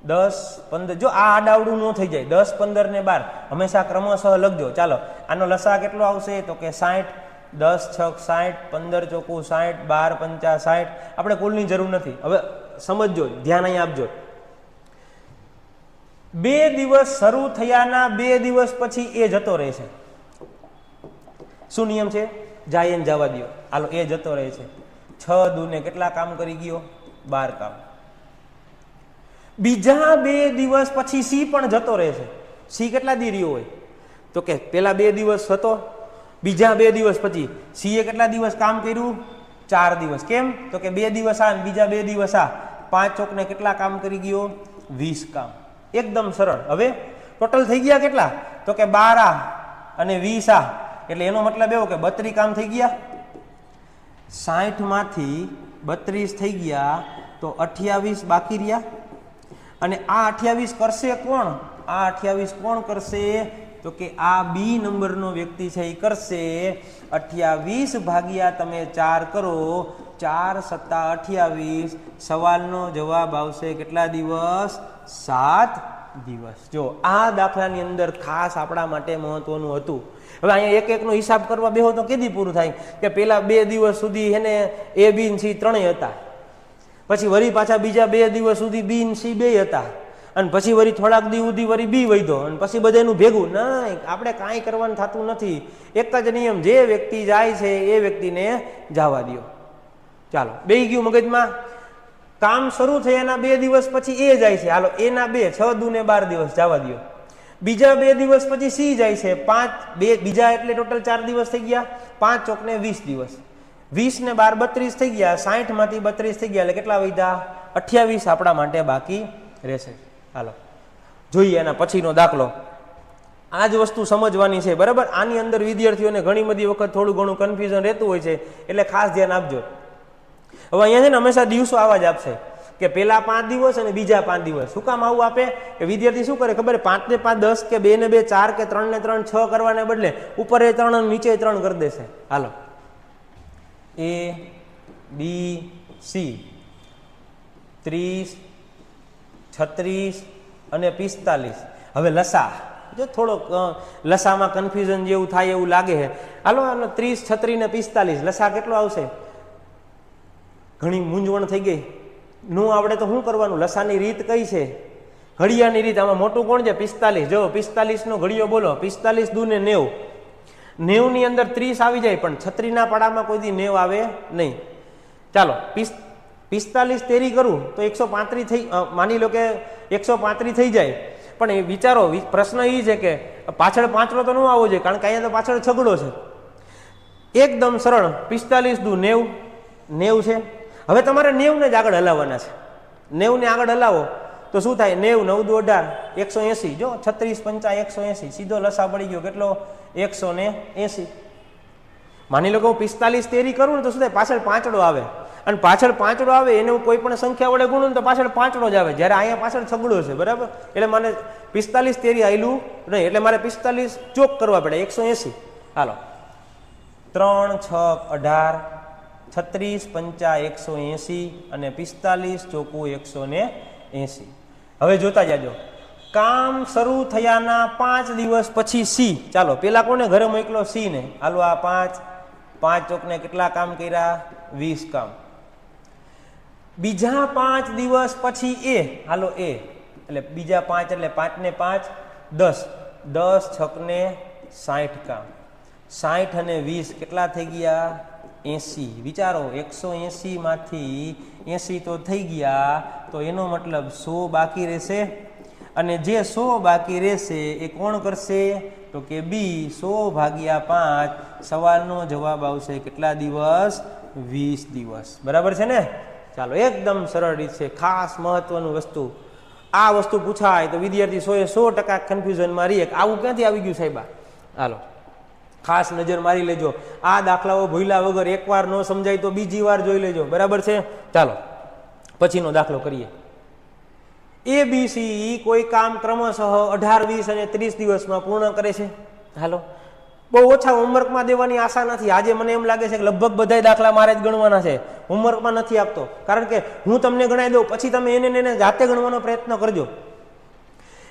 A: 10, 15 જો આ આડાવડું ન થઈ જાય. 10, 15 ને 12 હંમેશા ક્રમશઃ લખજો. ચાલો આનો લસા કેટલો આવશે? તો કે 60. 10 6 60, 15 ચોખ્ખું 60, 12 પંચા 60. આપણે કુલની જરૂર નથી. હવે સમજજો, ધ્યાન અહીં આપજો. 2 દિવસ શરૂ થયાના 2 દિવસ પછી એ જતો રહેશે. શું નિયમ છે? જાય ને જવા દો. હાલો એ જતો રહે છે. 6 દૂને કેટલા કામ કરી ગયો? 12 કામ. બીજા 2 દિવસ પછી C પણ જતો રહેશે. C કેટલા દી રહ્યો હોય? તો કે પેલા 2 દિવસ હતો, બીજા 2 દિવસ પછી C એ કેટલા દિવસ કામ કર્યું? 4 દિવસ. કેમ? તો કે 2 દિવસ આ બીજા 2 દિવસ આ. 5 ચોકને કેટલા કામ કરી ગયો? 20 કામ. એકદમ સરળ. હવે ટોટલ થઈ ગયા કેટલા? તો કે 12 આ અને 20 આ. એટલે એનો મતલબ એવો કે 32 કામ થઈ ગયા. 60 માંથી 32 થઈ ગયા તો 28 બાકી રહ્યા. અને આ 28 કરશે કોણ? આ 28 કોણ કરશે? તો કે આ B નંબરનો વ્યક્તિ છે એ કરશે. 28 ભાગ્યા તમે 4 કરો. 4 + 28. સવાલનો જવાબ આવશે કેટલા દિવસ? 7 દિવસ. જો આ દાખલાની અંદર ખાસ આપણા માટે મહત્વનું હતું. હવે અહીંયા એક એકનો હિસાબ કરવા બેહો તો કેદી પૂરું થાય? કે પેલા 2 દિવસ સુધી એને A, B અને C ત્રણેય હતા. પછી વળી પાછા બીજા 2 દિવસ સુધી B અને C બે હતા. અને પછી વળી થોડાક દી સુધી વળી B વધ્યો અને પછી બધાનું ભેગું. નહીં, આપણે કાંઈ કરવાનું થતું નથી. એક જ નિયમ, જે વ્યક્તિ જાય છે એ વ્યક્તિને જવા દો. ચાલો બેહી ગયું મગજમાં. કામ શરૂ થયાના 2 દિવસ પછી એ જાય છે. હાલો એના 2, 6 દૂને 12 દિવસ જવા દો. બીજા 2 દિવસ પછી C જાય છે. 5 બીજા એટલે ટોટલ 4 દિવસ થઈ ગયા. 5 ચોકને 20 દિવસ. 20 ને 12 32 થઈ ગયા. 60 માંથી 32 થઈ ગયા એટલે કેટલા વધ્યા? 28 આપણા માટે બાકી રહેશે. હાલો જોઈએ એના પછીનો દાખલો. આ જ વસ્તુ સમજવાની છે. બરાબર. આની અંદર વિદ્યાર્થીઓને ઘણી બધી વખત થોડું ઘણું કન્ફ્યુઝન રહેતું હોય છે, એટલે ખાસ ધ્યાન આપજો. હવે અહીંયા છે ને હંમેશા દિવસો આવા જ આપશે કે પેલા 5 દિવસ અને બીજા 5 દિવસ. શું કામ આવું આપે? કે વિદ્યાર્થી શું કરે ખબર? 5 ને 5 10 કે 2 ને 2 4 કે 3 ને 3 6 કરવાને બદલે ઉપર 3 અને નીચે 3 કરી દેશે. હાલો A, B, C 30, 36 અને 45. હવે લસા જો થોડોક લસામાં કન્ફ્યુઝન જેવું થાય એવું લાગે છે. હાલો 30, 36 ને 45 લસા કેટલો આવશે? ઘણી મૂંઝવણ થઈ ગઈ. નું આવડે તો શું કરવાનું? લસાની રીત કઈ છે? ઘડિયાની રીત. આમાં મોટું કોણ છે? 45. જો 45 નો ઘડિયો બોલો. 45 દૂને 90. 90 ની અંદર 30 આવી જાય, પણ 36 ના પાડામાં કોઈ દી 90 આવે નહીં. ચાલો 45 તેરી કરું તો 135 થઈ. માની લો કે 135 થઈ જાય. પણ એ વિચારો, પ્રશ્ન એ છે કે પાછળ પાંચડો તો ન આવવો જોઈએ, કારણ કે અહીંયા તો પાછળ છગડો છે. એકદમ સરળ 45 દુ 90, 90 છે. હવે તમારે 90 ને જ આગળ હલાવવાના છે. 90 ને આગળ હલાવો તો શું થાય? 90 9 દુ 18, 180. જો 36 5 180, સીધો લસા પડી ગયો કેટલો? 180. માની લો કે હું 45 તેરી કરું ને તો શું થાય? પાછળ પાંચડો આવે, અને પાછળ પાંચડો આવે એને હું કોઈ પણ સંખ્યા વડે ગુણું તો પાછળ પાંચડો જ આવે, જ્યારે અહીંયા પાછળ છગડો છે, બરાબર? એટલે મને 45 તેરી આવેલું નહીં, એટલે મારે 45 ચોક કરવા પડે, 180. હાલો 3 6 18, 36 5 180 અને 45 ચોકું 180. હવે જોતા જાજો. કામ શરૂ થયાના 5 દિવસ પછી સી. ચાલો પેલા કોને ઘરે મોકલો? સી ને. હાલો આ 5 ચોકને કેટલા કામ કર્યા? 20 કામ. બીજા 5 દિવસ પછી એ. હાલો એ એટલે બીજા 5 એટલે 5 ને 5 10, 10 છકને 60 કામ. 60 અને 20 કેટલા થઈ ગયા? 80. વિચારો 180 માંથી 80 તો થઈ ગયા, તો એનો મતલબ 100 બાકી રહેશે, અને જે 100 બાકી રહેશે એ કોણ કરશે? તો કે બી. 100 ભાગ્યા 5. સવાલનો જવાબ આવશે કેટલા દિવસ? 20 દિવસ. બરાબર છે ને? ચાલો એકદમ સરળ રીત છે. ખાસ મહત્વનું વસ્તુ, આ વસ્તુ પૂછાય તો વિદ્યાર્થી 100% કન્ફ્યુઝનમાં રહીએ. આવું ક્યાંથી આવી ગયું સાહેબ? હાલો ખાસ નજર મારી લેજો. આ દાખલાઓ ભૂલ્યા વગર એકવાર ન સમજાય તો બીજી વાર જોઈ લેજો. બરાબર છે? ચાલો પછીનો દાખલો કરીએ. ABC કોઈ કામ ક્રમશઃ 18, 20 અને 30 દિવસમાં પૂર્ણ કરે છે. હાલો બહુ ઓછા હોમવર્કમાં દેવાની આશા નથી. આજે મને એમ લાગે છે કે લગભગ બધા દાખલા મારે જ ગણવાના છે, હોમવર્કમાં નથી આપતો. કારણ કે હું તમને ગણાવી દઉં, પછી તમે એને જાતે ગણવાનો પ્રયત્ન કરજો.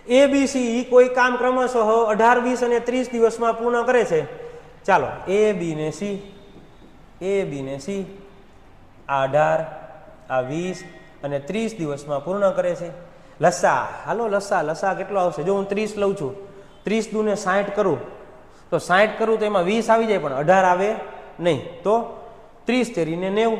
A: ABC કોઈ કામ ક્રમશઃ 18, 20 અને 30 દિવસમાં પૂર્ણ કરે છે. ચાલો A B ને C, આ 18, આ 20 અને 30 દિવસમાં પૂર્ણ કરે છે. લસા. હાલો લસા કેટલો આવશે? જો હું 30 લઉં છું, 30 દુ ને 60 કરું તો 60 કરું તો એમાં 20 આવી જાય, પણ 18 આવે નહીં. તો 30 તેરીને 90.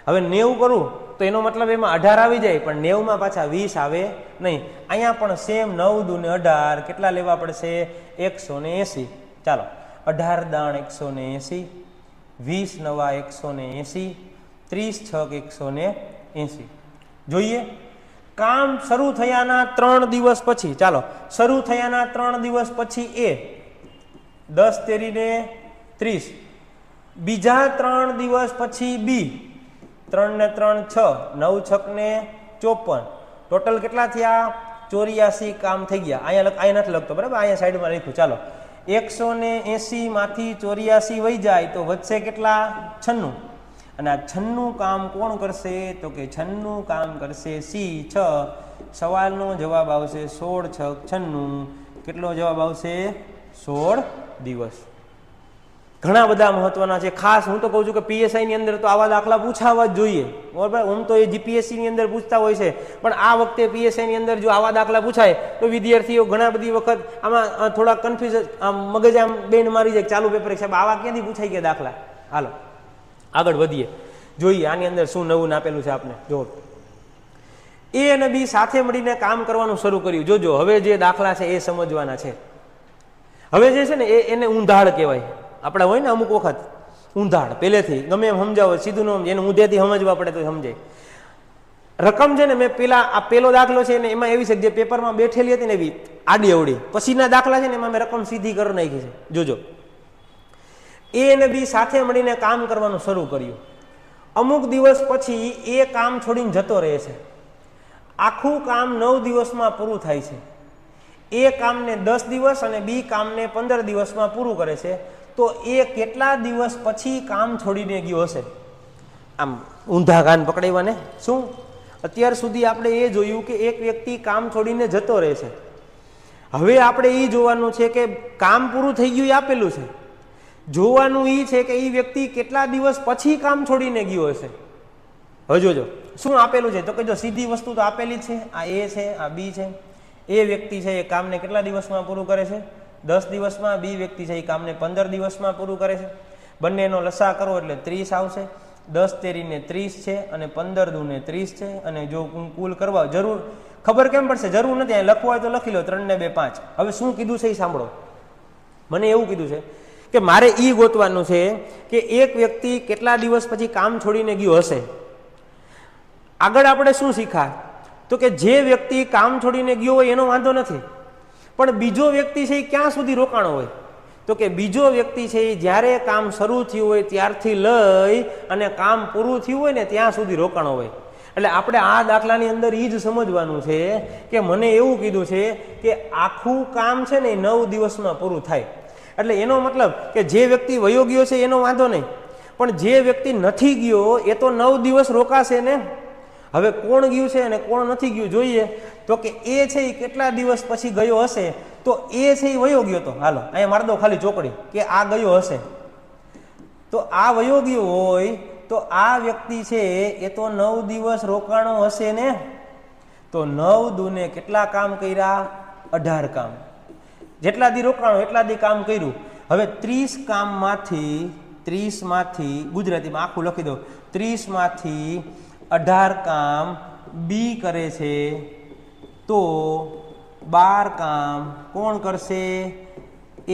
A: હવે 90 કરું તો એનો મતલબ એમાં 18 આવી જાય, પણ 90 માં પાછા 20 આવે નહીં. અહીંયા પણ સેમ 9 દુ ને 18 કેટલા લેવા પડશે? 180. ચાલો 18 દાણ 180, 20 નવા 180, 30 છક 180. જોઈએ કામ શરૂ થયાના 3 દિવસ પછી. ચાલો શરૂ થયાના 3 દિવસ પછી એ 10 તેરીને 30. બીજા 3 દિવસ પછી બી. 3 ને 3 6, 9 છક ને 54. ટોટલ કેટલા થયા? 84 કામ થઈ ગયા. અહીંયા નથી લખતો, બરાબર? અહીંયા સાઈડમાં લખ્યું. ચાલો 180 માંથી 84 વહી જાય તો વધશે કેટલા? 96. અને આ 96 કામ કોણ કરશે? તો કે 96 કામ કરશે સી 6. સવાલનો જવાબ આવશે 16 છક 96. કેટલો જવાબ આવશે? 16 દિવસ. ઘણા બધા મહત્વના છે. ખાસ હું તો કહું છું કે પીએસઆઈ ની અંદર તો આવા દાખલા પૂછાવા જ જોઈએ, બરાબર? હું તો એ જીપીએસસી ની અંદર પૂછતા હોય છે, પણ આ વખતે પીએસઆઈ ની અંદર જો આવા દાખલા પૂછાય તો વિદ્યાર્થીઓ ઘણા બધી વખત આમાં થોડા કન્ફ્યુઝ, આમ મગજ આમ બેન મારી જાય ચાલુ પેપર સાહેબ આવા ક્યાંથી પૂછાઈ ગયા દાખલા. હાલો આગળ વધીએ, જોઈએ આની અંદર શું નવું આપેલું છે આપણે. જો એ અને બી સાથે મળીને કામ કરવાનું શરૂ કર્યું. જોજો હવે જે દાખલા છે એ સમજવાના છે. હવે જે છે ને એને ઊંધાડ કહેવાય. આપણે હોય ને અમુક વખત ઊંધાડ પહેલેથી ગમે એમ સમજાવો, સીધું ન સમજે, એને ઊંધેથી સમજવા પડે તો સમજાય. રકમ છે ને મેં આ પેલો દાખલો છે ને એમાં એવી છે જે પેપરમાં બેઠેલી હતી ને એવી આડી અવડી, પછીના દાખલા છે ને એમાં મેં રકમ સીધી કરી નાખી છે. જોજો એ અને બી સાથે મળીને કામ કરવાનું શરૂ કર્યું. અમુક દિવસ પછી એ કામ છોડીને જતો રહે છે. આખું કામ 9 દિવસમાં પૂરું થાય છે. એ કામને 10 દિવસ અને બી કામને 15 દિવસમાં પૂરું કરે છે. તો એ કેટલા દિવસ પછી કામ છોડીને ગયો હશે? આમ ઊંધા કાન પકડાવ્યા ને. શું અત્યાર સુધી આપણે એ જોયું કે એક વ્યક્તિ કામ છોડીને જતો રહે છે. હવે આપણે એ જોવાનું છે કે કામ પૂરું થઈ ગયું એ આપેલું છે, જોવાનું એ છે કે એ વ્યક્તિ કેટલા દિવસ પછી કામ છોડીને ગયો હશે. હવે જોજો શું આપેલું છે. તો કે જો સીધી વસ્તુ તો આપેલી છે, આ એ છે, આ બી છે. એ વ્યક્તિ છે એ કામને કેટલા દિવસમાં પૂરું કરે છે? 10 દિવસમાં. બી વ્યક્તિ છે એ કામને 15 દિવસમાં પૂરું કરે છે. બંનેનો લસા કરો એટલે 30 આવશે. 10 તેરીને 30 છે અને 15 દુને 30 છે. અને જો કુલ કરવા જરૂર ખબર કેમ પડશે? જરૂર નથી, લખવું હોય તો લખી લો 3 ને 2 5. હવે શું કીધું છે એ સાંભળો. મને એવું કીધું છે કે મારે એ ગોતવાનું છે કે એક વ્યક્તિ કેટલા દિવસ પછી કામ છોડીને ગયો હશે. આગળ આપણે શું શીખ્યા તો કે જે વ્યક્તિ કામ છોડીને ગયો હોય એનો વાંધો નથી, પણ બીજો વ્યક્તિ છે એ ક્યાં સુધી રોકાણો હોય તો કે બીજો વ્યક્તિ છે એ જ્યારે કામ શરૂ થયું હોય ત્યારથી લઈ અને કામ પૂરું થયું હોય ને ત્યાં સુધી રોકાણો હોય. એટલે આપણે આ દાખલાની અંદર એ જ સમજવાનું છે કે મને એવું કીધું છે કે આખું કામ છે ને 9 દિવસમાં પૂરું થાય. એટલે એનો મતલબ કે જે વ્યક્તિ વયો ગયો છે એનો વાંધો નહીં, પણ જે વ્યક્તિ નથી ગયો એ તો 9 દિવસ રોકાશે ને. હવે કોણ ગયું છે અને કોણ નથી ગયું જોઈએ તો કે એ છે એ કેટલા દિવસ પછી ગયો હશે તો એ છે એ વયો ગયો. તો હાલો અહીંયા મારી દો ખાલી ચોકડી કે આ ગયો હશે, તો આ વયો ગયો હોય તો આ વ્યક્તિ છે એ તો 9 દિવસ રોકાણો હશે ને. તો 9 દુને કેટલા કામ કર્યા? 18 કામ. જેટલા દી રોકાણો એટલા દી કામ કર્યું. હવે 30 કામમાંથી ગુજરાતીમાં આખું લખી દો, 30 માંથી 18 કામ બી કરે છે તો 12 કામ કોણ કરશે?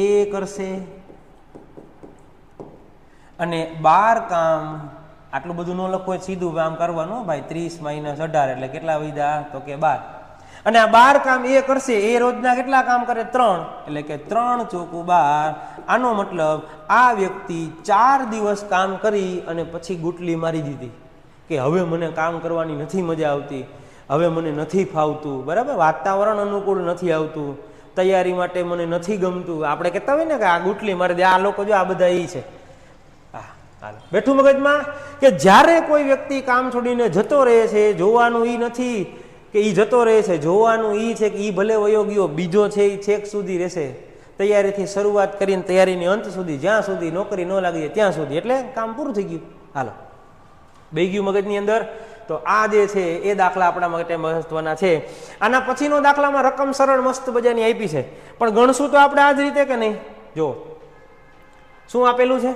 A: એ કરશે. અને 12 કામ આટલું બધું ન લખો સીધું આમ કરવાનું ભાઈ, 30 - 18 એટલે કેટલા વધ્યા તો કે 12. અને આ 12 કામ એ કરશે. એ રોજના કેટલા કામ કરે? 3, એટલે કે 3 ચોકુ 12. આનો મતલબ આ વ્યક્તિ 4 દિવસ કામ કરી અને પછી ગુટલી મારી દીધી કે હવે મને કામ કરવાની નથી મજા આવતી, હવે મને નથી ફાવતું, બરાબર, વાતાવરણ અનુકૂળ નથી આવતું, તૈયારી માટે મને નથી ગમતું. આપણે કહેતા હોય ને કે આ ગુટલી મારી દે. આ લોકો જો આ બધા એ છે બેઠું મગજમાં કે જ્યારે કોઈ વ્યક્તિ કામ છોડીને જતો રહે છે જોવાનું એ નથી કે એ જતો રહે છે, જોવાનું એ છે કે એ ભલે વયો ગયો, બીજો છે એ છેક સુધી રહેશે, તૈયારીથી શરૂઆત કરીને તૈયારીની અંત સુધી, જ્યાં સુધી નોકરી ન લાગી જાય ત્યાં સુધી, એટલે કામ પૂરું થઈ ગયું. હાલો બે ગયું મગજની અંદર. તો આ જે છે એ દાખલા આપણા માટે મહત્વના છે. આના પછીનો દાખલામાં રકમ સરળ મસ્ત મજાની આપી છે, પણ ગણશું તો આપણે આ જ રીતે કે નહીં? જો શું આપેલું છે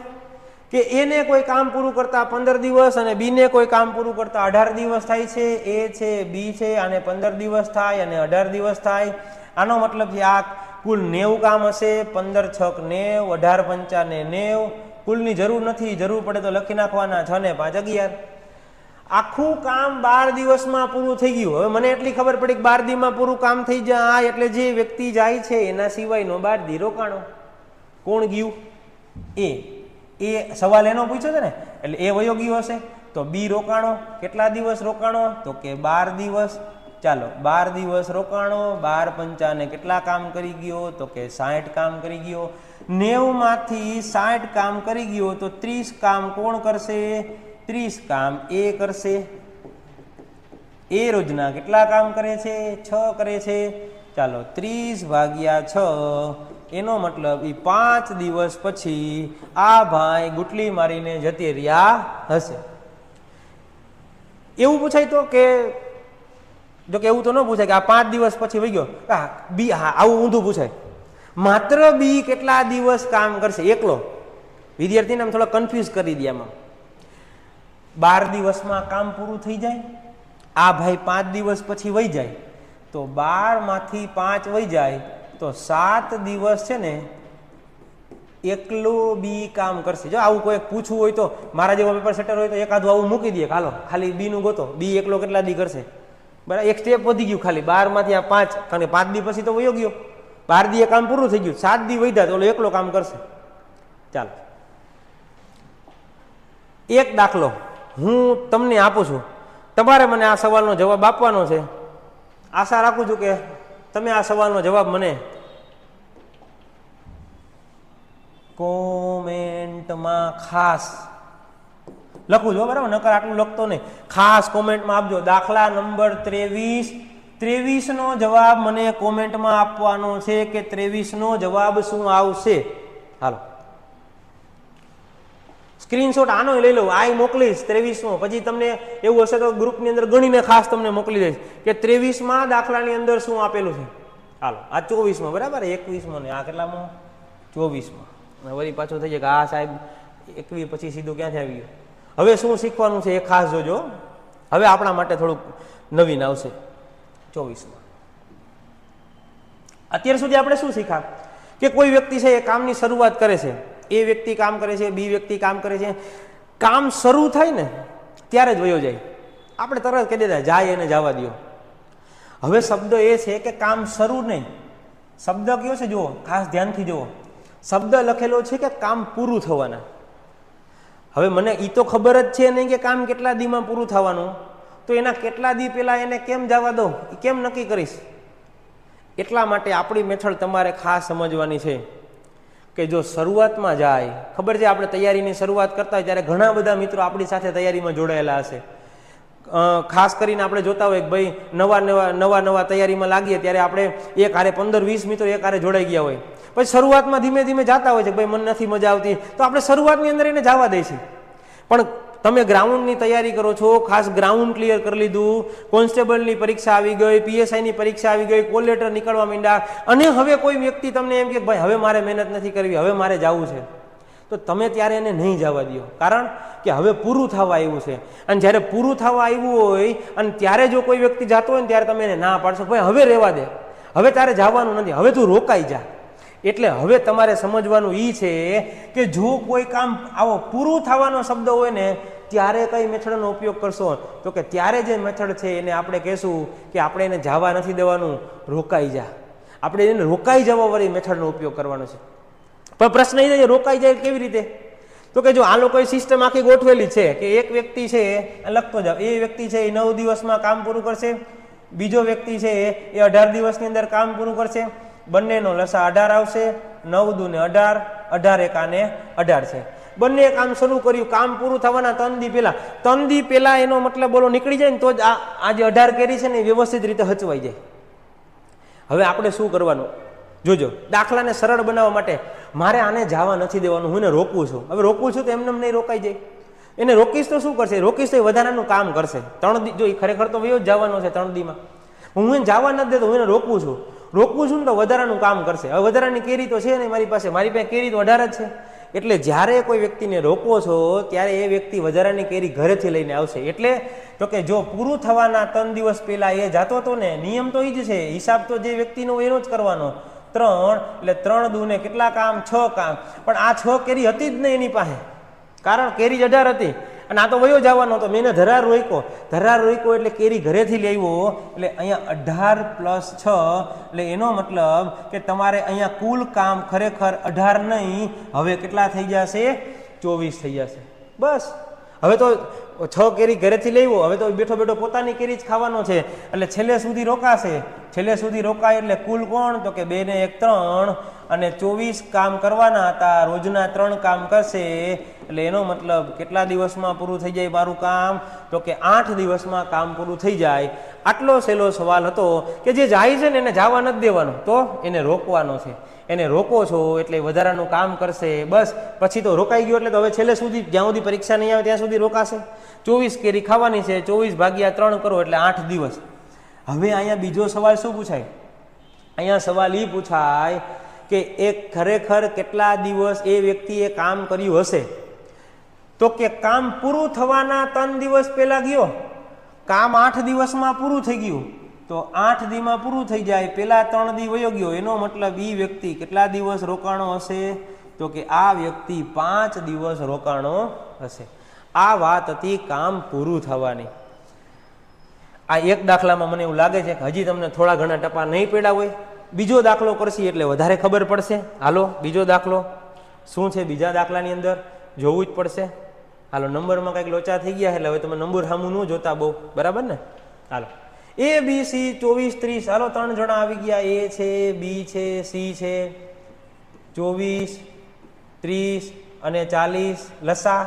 A: કે એને કોઈ કામ પૂરું કરતા 15 દિવસ અને બીને કોઈ કામ પૂરું કરતા 18 દિવસ થાય છે. એ છે બી છે, આને 15 દિવસ થાય અને 18 દિવસ થાય. આનો મતલબ છે આ કુલ 90 કામ હશે. 15 × 6 = 90, 18 × 5 = 90. કુલની જરૂર નથી, જરૂર પડે તો લખી નાખવાના. 6 ને 5 = 11. આખું કામ 12 દિવસમાં પૂરું થઈ ગયું. હવે મને એટલી ખબર પડી કે 12 દીમાં પૂરું કામ થઈ જાય એટલે જે વ્યક્તિ જાય છે એના સિવાયનો 12 દી રોકાણો. કોણ ગયું? એ સવાલ એનો પૂછ્યો છે ને, એટલે એ વયો ગયો હશે. તો બી રોકાણો. કેટલા દિવસ રોકાણો? તો કે 12 દિવસ. ચાલો 12 દિવસ રોકાણો. 12 × 5 = કેટલા કામ કરી ગયો? તો કે 60 કામ કરી ગયો. 90 માંથી 60 કામ કરી ગયો તો 30 કામ કોણ કરશે? 30 કામ એ કરશે. એ રોજના કેટલા કામ કરે છે? 6 કરે છે. ચાલો 30/6, એનો મતલબ એ 5 દિવસ પછી આ ભાઈ ગુટલી મારીને જતી રહ્યા હશે. એવું પૂછાય તો કે જો કે એવું તો ન પૂછાય કે આ 5 દિવસ પછી વહી ગયો. બી હા આવું ઊંધું પૂછાય. માત્ર બી કેટલા દિવસ કામ કરશે? એકલો. વિદ્યાર્થીને આમ થોડા કન્ફ્યુઝ કરી દે. આમાં 12 દિવસમાં કામ પૂરું થઈ જાય. આ ભાઈ 5 દિવસ પછી વહી જાય તો 12 માંથી 5 વહી જાય તો 7 દિવસ છે ને એકલો બી કામ કરશે. જો આવું કોઈ પૂછવું હોય તો મારા જેવો પેપર સેટર હોય તો એકાદું આવું મૂકી દે. હાલો ખાલી બી નું ગોતો, બી એકલો કેટલા દી કરશે. બરાબર, એક સ્ટેપ વધી ગયું ખાલી. 12 માંથી આ 5, કારણ કે 5 દી પછી તો વયો ગયો. 12 દી કામ પૂરું થઈ ગયું. 7 દી વધ્યા તો એકલો કામ કરશે. ચાલો એક દાખલો હું તમને આપું છું, તમારે મને આ સવાલનો જવાબ આપવાનો છે. આશા રાખું છું કે તમે આ સવાલનો જવાબ મને કોમેન્ટમાં ખાસ લખું છું, બરાબર, નકર આટલું લખતો નહીં. ખાસ કોમેન્ટમાં આપજો. દાખલા નંબર 23 નો જવાબ મને કોમેન્ટમાં આપવાનો છે કે 23 નો જવાબ શું આવશે. હાલો સ્ક્રીનશોટ આનો લઈ લો, આ મોકલીશ 23 નો. પછી તમને એવું હશે તો ગ્રુપની અંદર ગણીને ખાસ તમને મોકલી દઈશ કે 23માં દાખલાની અંદર શું આપેલું છે. હાલો આ 24માં, બરાબર, 21માં ને આ કેટલામાં? 24માં. વળી પાછું થઈ જાય કે આ સાહેબ 21 પછી સીધું ક્યાંથી આવી ગયું. હવે શું શીખવાનું છે એ ખાસ જોજો. હવે આપણા માટે થોડુંક નવીન આવશે 24માં. અત્યાર સુધી આપણે શું શીખ્યા કે કોઈ વ્યક્તિ છે એ કામની શરૂઆત કરે છે એ વ્યક્તિ કામ કરે છે, બી વ્યક્તિ કામ કરે છે, કામ શરૂ થાય ને ત્યારે જ વયો જાય. આપણે તરત કહી દેતા જાય એને જવા દો. હવે શબ્દ એ છે કે કામ શરૂ નહીં. શબ્દ કયો છે જુઓ, ખાસ ધ્યાનથી જુઓ. શબ્દ લખેલો છે કે કામ પૂરું થવાના. હવે મને એ તો ખબર જ છે નહીં કે કામ કેટલા દીમાં પૂરું થવાનું, તો એના કેટલા દી પહેલા એને કેમ જવા દો, એ કેમ નક્કી કરીશ? એટલા માટે આપણી મેથડ તમારે ખાસ સમજવાની છે કે જો શરૂઆતમાં જાય, ખબર છે આપણે તૈયારીની શરૂઆત કરતા હોય ત્યારે ઘણા બધા મિત્રો આપણી સાથે તૈયારીમાં જોડાયેલા હશે. ખાસ કરીને આપણે જોતા હોય કે ભાઈ નવા તૈયારીમાં લાગીએ ત્યારે આપણે એક હારે 15-20 મિત્રો એક હારે જોડાઈ ગયા હોય. પછી શરૂઆતમાં ધીમે ધીમે જતા હોય છે ભાઈ મને નથી મજા આવતી, તો આપણે શરૂઆતની અંદર એને જવા દઈશું. પણ તમે ગ્રાઉન્ડની તૈયારી કરો છો, ખાસ ગ્રાઉન્ડ ક્લિયર કરી લીધું, કોન્સ્ટેબલની પરીક્ષા આવી ગઈ, પીએસઆઈની પરીક્ષા આવી ગઈ, કોલ લેટર નીકળવા માંડ્યા, અને હવે કોઈ વ્યક્તિ તમને એમ કે ભાઈ હવે મારે મહેનત નથી કરવી, હવે મારે જવું છે, તો તમે ત્યારે એને નહીં જવા દો. કારણ કે હવે પૂરું થવા આવ્યું છે. અને જ્યારે પૂરું થવા આવ્યું હોય અને ત્યારે જો કોઈ વ્યક્તિ જતો હોય ને ત્યારે તમે એને ના પાડશો, ભાઈ હવે રહેવા દે, હવે તારે જવાનું નથી, હવે તું રોકાઈ જા. એટલે હવે તમારે સમજવાનું એ છે કે જો કોઈ કામ આવો પૂરું થવાનો શબ્દ હોય ને ત્યારે કઈ મેથડનો ઉપયોગ કરશો, તો કે ત્યારે જે મેથડ છે એને આપણે કહેશું કે આપણે એને જવા નથી દેવાનું, રોકાઈ જા. આપણે એને રોકાઈ જવા વાળી મેથડનો ઉપયોગ કરવાનો છે. પણ પ્રશ્ન એ છે રોકાઈ જાય કેવી રીતે? તો કે જો આ લોકોએ સિસ્ટમ આખી ગોઠવેલી છે કે એક વ્યક્તિ છે લખતો જાવ, એ વ્યક્તિ છે એ 9 દિવસમાં કામ પૂરું કરશે, બીજો વ્યક્તિ છે એ 18 દિવસની અંદર કામ પૂરું કરશે, બંનેનો લસા 18 આવશે, 9 દુ ને 18, 18 એકા ને 18 છે. બંને કામ શરૂ કર્યું, કામ પૂરું થવાના 3 દી પહેલા, 3 દી પહેલા એનો મતલબ બોલો નીકળી જાય ને તો જ આ જે 18 કેરી છે ને એ વ્યવસ્થિત રીતે હચવાઈ જાય. હવે આપણે શું કરવાનું જોજો, દાખલાને સરળ બનાવવા માટે મારે આને જવા નથી દેવાનું, હું એને રોકું છું. હવે રોકું છું તો એમને નહીં રોકાઈ જાય. એને રોકીશ તો શું કરશે? રોકીશ તો એ વધારાનું કામ કરશે. 3 દી જો એ ખરેખર તો વયો જ જવાનો છે 3 દીમાં, હું એને જવા નથી દેતો, હું એને રોકું છું ને તો વધારાનું કામ કરશે. હવે વધારાની કેરી તો છે ને મારી પાસે કેરી તો 18 જ છે. એટલે જ્યારે કોઈ વ્યક્તિને રોકો છો ત્યારે એ વ્યક્તિ વધારાની કેરી ઘરેથી લઈને આવશે. એટલે તો કે જો પૂરું થવાના 3 દિવસ પહેલા એ જાતો હતો ને, નિયમ તો એ જ છે, હિસાબ તો જે વ્યક્તિનો એનો જ કરવાનો. 3 એટલે 3 દુ ને કેટલા કામ? 6 કામ. પણ આ 6 કેરી હતી જ નહીં એની પાસે, કારણ કેરી જ 18 હતી અને આ તો વયો જવાનો હતો. મેં એને ધરાર રોક્યો એટલે કેરી ઘરેથી લાવ્યો, એટલે અહીંયા 18 + 6 એટલે એનો મતલબ કે તમારે અહીંયા કુલ કામ ખરેખર 18 નહીં, હવે કેટલા થઈ જશે? 24 થઈ જશે. બસ હવે તો 6 કેરી ઘરેથી લાવ્યો, હવે તો બેઠો બેઠો પોતાની કેરી જ ખાવાનો છે, એટલે છેલ્લે સુધી રોકાશે. છેલ્લે સુધી રોકાય એટલે કુલ કોણ? તો કે 2 ને 1 3 અને 24 કામ કરવાના હતા, રોજના 3 કામ કરશે. એટલે એનો મતલબ કેટલા દિવસમાં પૂરું થઈ જાય મારું કામ? તો કે 8 દિવસમાં કામ પૂરું થઈ જાય. આટલો સહેલો સવાલ હતો કે જે જાય છે ને એને જવા નથી દેવાનો, તો એને રોકવાનો છે. એને રોકો છો એટલે વધારાનું કામ કરશે. બસ પછી તો રોકાઈ ગયો એટલે તો હવે છેલ્લે સુધી જ્યાં સુધી પરીક્ષા નહીં આવે ત્યાં સુધી રોકાશે. 24 કેરી ખાવાની છે, 24 ભાગ્યા 3 કરો એટલે 8 દિવસ. હવે અહીંયા બીજો સવાલ શું પૂછાય? અહીંયા સવાલ એ પૂછાય કે એ ખરેખર કેટલા દિવસ એ વ્યક્તિએ કામ કર્યું હશે? તો કે કામ પૂરું થવાના 3 દિવસ પહેલા ગયો, કામ 8 દિવસમાં પૂરું થઈ ગયું, તો 8 દીમાં પૂરું થઈ જાય, પેલા 3 દી વયો ગયો. એનો મતલબ એ વ્યક્તિ કેટલા દિવસ રોકાણો હશે? તો કે આ વ્યક્તિ 5 દિવસ રોકાણો હશે. આ વાત હતી કામ પૂરું થવાની. આ એક દાખલામાં મને એવું લાગે છે કે હજી તમને થોડા ઘણા ટપા નહીં પડ્યા હોય. બીજો દાખલો કરશી એટલે વધારે ખબર પડશે. હાલો બીજો દાખલો શું છે? બીજા દાખલાની અંદર જોવું જ પડશે. હાલો નંબરમાં કંઈક લોચા થઈ ગયા એટલે હવે તમે નંબર સામું ન જોતા બહુ, બરાબર ને? હાલો A B C 24 30, હાલો 3 જણા આવી ગયા, A છે, B છે, C છે. 24 30 અને 40 લસા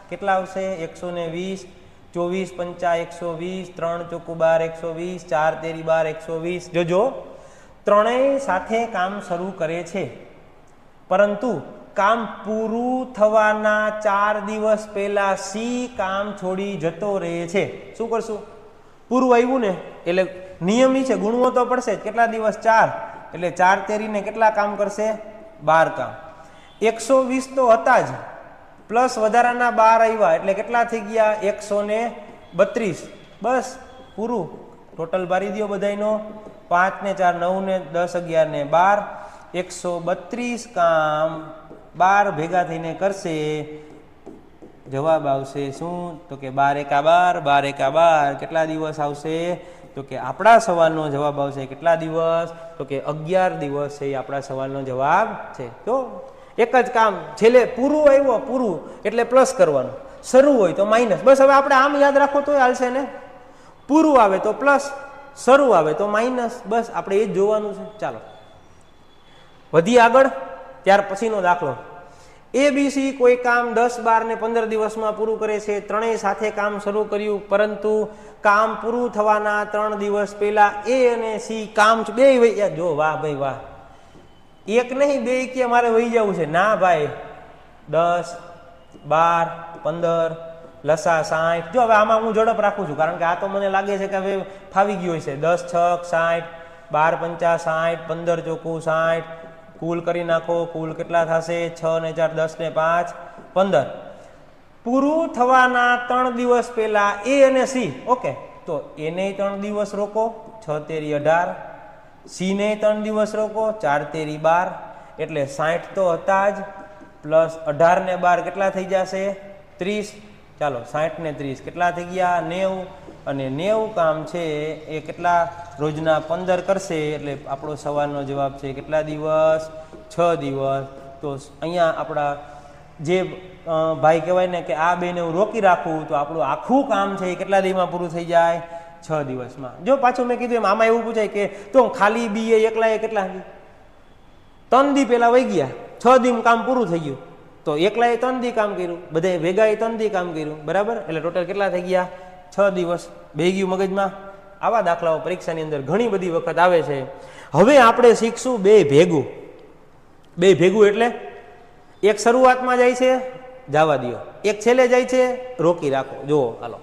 A: કેટલા આવશે? 120. 24 5 120, 3 ચોકુ 12 120, 4 તેરી 12 120. જોજો ત્રણેય સાથે કામ શરૂ કરે છે, પરંતુ કામ પૂરું થવાના 4 દિવસ પહેલા સી કામ છોડી જતો રહે છે. શું કરશું? પૂરું આવ્યું ને એટલે નિયમ છે, ગુણવો તો પડશે. કેટલા દિવસ? 4 એટલે 4 તેરીને કેટલા કામ કરશે? 12 કામ. 120 તો હતા જ, પ્લસ વધારાના 12 આવ્યા એટલે કેટલા થઈ ગયા? 132. બસ પૂરું. ટોટલ બારી દો બધાયનો. 5 ને 4 9 ને 10 11 ને 12, 132 કામ 12 ભેગા થઈને કરશે, જવાબ આવશે શું? તો કે 12 એકા 12, 12 એકા 12, કેટલા દિવસ આવશે? તો કે આપણા સવાલનો જવાબ આવશે કેટલા દિવસ? તો કે 11 દિવસ છે એ આપણા સવાલનો જવાબ છે. તો એક જ કામ, છેલ્લે પૂરું આવ્યો, પૂરું એટલે પ્લસ કરવાનું, શરૂ હોય તો માઇનસ. બસ હવે આપણે આમ યાદ રાખો તો હાલશે ને, પૂરું આવે તો પ્લસ, શરૂ આવે તો માઇનસ, બસ આપણે એ જ જોવાનું છે. ચાલો વધી આગળ. ત્યાર પછીનો દાખલો, ABC કોઈ કામ 10, 12 ને 15 દિવસમાં પૂરું કરે છે. ત્રણેય સાથે કામ શરૂ કર્યું, પરંતુ કામ પૂરું થવાના 3 દિવસ પહેલા A અને C કામ બે વહી. જો વાહ ભાઈ વાહ, એક નહીં બે કે મારે વહી જવું છે ના ભાઈ. 10, 12, 15 લસા 60. જો હવે આમાં હું ઝડપ રાખું છું, કારણ કે આ તો મને લાગે છે કે હવે ફાવી ગયું છે. 10 6 60, 12 5 60, 15 ચોખ્ખું 60. કુલ કરી નાખો, કુલ કેટલા થશે? 6 ને 4 10 ને 5 15. પૂરું થવાના 3 દિવસ પહેલા A અને C. ઓકે, તો A ને 3 દિવસ રોકો, 6 તેરી 18. C ને 3 દિવસ રોકો, 4 તેરી 12. એટલે 60 તો હતા જ, પ્લસ 18 ને 12 કેટલા થઈ જશે? 30. ચાલો 60 ને 30 કેટલા થઈ ગયા? 90. અને 90 કામ છે એ કેટલા રોજના 15 કરશે, એટલે આપણો સવાલનો જવાબ છે કેટલા દિવસ? 6 દિવસ. તો અહીંયા આપણા જે ભાઈ કહેવાય ને કે આ બેને હું રોકી રાખું તો આપણું આખું કામ છે એ કેટલા દિવસમાં પૂરું થઈ જાય? 6 દિવસમાં. જો પાછું મેં કીધું એમ આમાં એવું પૂછાય કે તો ખાલી બી એ એકલા એ કેટલા? 3 દી પહેલા વહી ગયા, 6 દી કામ પૂરું થઈ ગયું. તો એકલાએ 3 દી કામ કર્યું, બધા ભેગાએ 3 દી કામ કર્યું, બરાબર? એટલે ટોટલ કેટલા થઈ ગયા? 6 દિવસ. બે ગયું મગજમાં. આવા દાખલાઓ પરીક્ષાની અંદર ઘણી બધી વખત આવે છે. હવે આપણે શીખશું બે ભેગું. બે ભેગું એટલે એક શરૂઆતમાં જાય છે, જવા દો. એક છેલ્લે જાય છે, રોકી રાખો. જુઓ હાલો,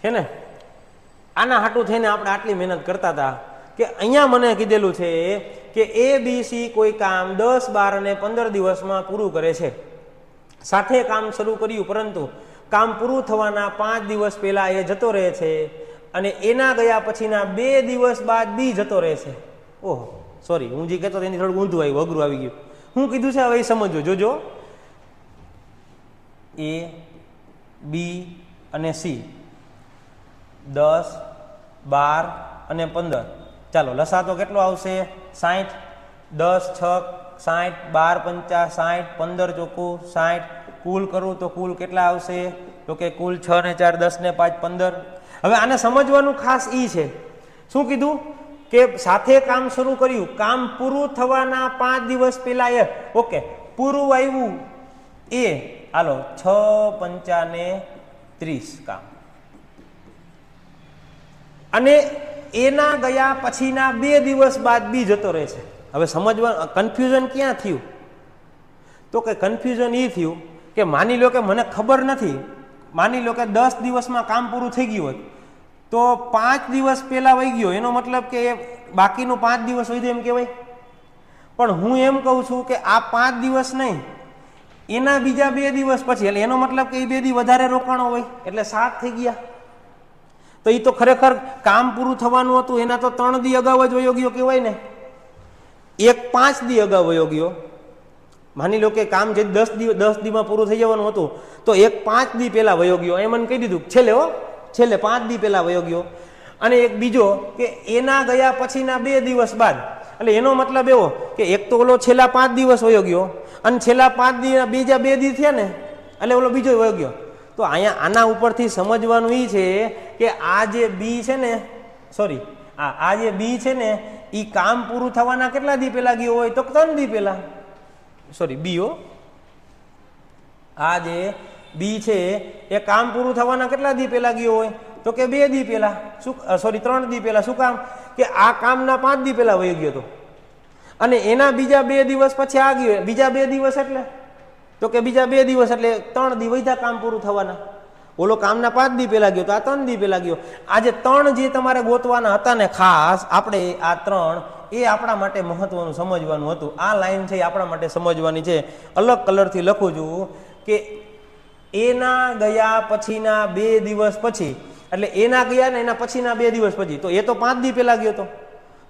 A: છે ને આના હાટું થઈને આપણે આટલી મહેનત કરતા હતા કે અહીંયા મને કીધેલું છે કે ABC કોઈ કામ 10, 12 અને 15 દિવસમાં પૂરું કરે છે. સાથે કામ શરૂ કર્યું, પરંતુ કામ પૂરું થવાના 5 દિવસ પહેલા એ જતો રહે છે, અને એના ગયા પછીના 2 દિવસ બાદ બી જતો રહે છે. ઓહો સોરી, હું જે કહેતો એની થોડું ઊંધું આવ્યું, અઘરું આવી ગયું. હું કીધું છે હવે એ સમજો. જોજો, A, B અને C 10, 12 અને 15. ચાલો લસા તો કેટલો આવશે? 60. 10 6 60, 12 5 60, 15 ચોખ્ખું 60. કુલ કરું તો કુલ કેટલા આવશે? તો કે કુલ 6 ને 4 10 ને 5 15. હવે આને સમજવાનું ખાસ ઈ છે, શું કીધું કે સાથે કામ શરૂ કર્યું, કામ પૂરું થવાના 5 દિવસ પહેલા એ. ઓકે, પૂરું આવ્યું એ. હાલો 6 5 ને 30 કામ, અને એના ગયા પછીના 2 દિવસ બાદ બી જતો રહે છે. હવે સમજવા કન્ફ્યુઝન ક્યાં થયું? તો કે કન્ફ્યુઝન એ થયું કે માની લો કે મને ખબર નથી, માની લો કે 10 દિવસમાં કામ પૂરું થઈ ગયું હોય, તો 5 દિવસ પહેલા વહી ગયો, એનો મતલબ કે બાકીનું 5 દિવસ વધ્યું એમ કહેવાય. પણ હું એમ કહું છું કે આ 5 દિવસ નહીં, એના બીજા 2 દિવસ પછી, એટલે એનો મતલબ કે એ 2 દી વધારે રોકાણો હોય, એટલે 7 થઈ ગયા. તો એ તો ખરેખર કામ પૂરું થવાનું હતું એના તો 3 દી અગાઉ જ વયો ગયો કહેવાય ને. એક 5 દી અગાઉ વયો ગયો. માની લો કે કામ જે 10 દીમાં પૂરું થઈ જવાનું હતું, તો એક 5 દી પહેલા વયો ગયો, એ મને કહી દીધું છેલ્લે 5 દી પહેલા વયો ગયો. અને એક બીજો કે એના ગયા પછીના 2 દિવસ બાદ, એટલે એનો મતલબ એવો કે એક તો ઓલો છેલ્લા 5 દિવસ વયો ગયો, અને છેલ્લા 5 દી બીજા 2 દી થયા ને, એટલે ઓલો બીજો વયો ગયો. તો અહીંયા આના ઉપરથી સમજવાનું એ છે કે આ જે બી છે ને, સોરી આ જે બી છે ને, એ કામ પૂરું થવાના કેટલા દી પહેલા ગયો હોય? તો 3 દી પહેલા. સોરી બીઓ, આ જે બી છે એ કામ પૂરું થવાના કેટલા દી પહેલા ગયો હોય? તો કે 2 દી પહેલા. શું સોરી 3 દી પહેલા. શું કામ? કે આ કામના 5 દી પહેલા વહી ગયો હતો, અને એના બીજા 2 દિવસ પછી આ ગયો. બીજા 2 દિવસ એટલે તો કે બીજા 2 દિવસ એટલે 3 દી વધ્યા કામ પૂરું થવાના. ઓલો કામના 5 દી પહેલા ગયો, તો આ 3 દી પહેલા ગયો. આજે 3 જે તમારે ગોતવાના હતા ને, ખાસ આપણે આ 3 એ આપણા માટે મહત્વનું સમજવાનું હતું. આ લાઈન છે એ આપણા માટે સમજવાની છે. અલગ કલરથી લખું છું કે એના ગયા પછીના 2 દિવસ પછી, એટલે એના ગયા ને એના પછીના 2 દિવસ પછી, તો એ તો 5 દી પહેલા ગયો હતો,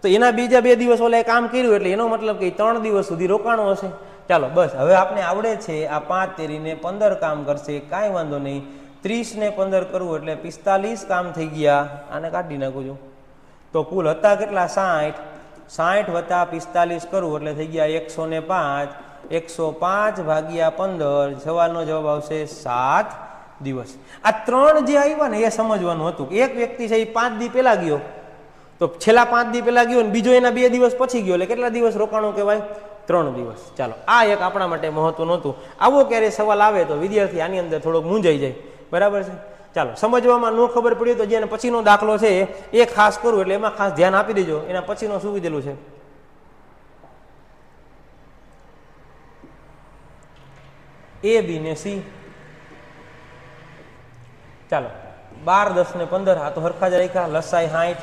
A: તો એના બીજા 2 દિવસ ઓલા કામ કર્યું એટલે એનો મતલબ કે 3 દિવસ સુધી રોકાણો હશે. ચાલો બસ હવે આપણે આવડે છે આ 5 તેરીને 15 કામ કરશે, કાંઈ વાંધો નહીં. 30 ને 15 કરવું એટલે 45 કામ થઈ ગયા. આને કાઢી નાખું છું. તો કુલ હતા કેટલા? 60. 60 વત્તા 45 કરવું એટલે થઈ ગયા 105. 105 ભાગ્યા 15. સવાલનો જવાબ આવશે 7 દિવસ. આ 3 જે આવ્યા ને એ સમજવાનું હતું કે એક વ્યક્તિ છે એ 5 દી પહેલા ગયો, તો છેલ્લા 5 દી પહેલા ગયો ને બીજો એના 2 દિવસ પછી ગયો એટલે કેટલા દિવસ રોકાણું કહેવાય? 3 દિવસ. ચાલો આ એક આપણા માટે મહત્વનું હતું. આવો ક્યારે સવાલ આવે તો વિદ્યાર્થી આની અંદર થોડોક મૂંઝાઈ જાય. બરાબર છે? ચાલો સમજવામાં ન ખબર પડી તો જેને પછીનો દાખલો છે એ ખાસ કરું એટલે એમાં ખાસ ધ્યાન આપી દેજો. એના પછીનો શું કીધેલું છે? A, B ને C. ચાલો 12, 10 ને 15 આ તો હરખા જ રાખ્યા. લસાઈ 60,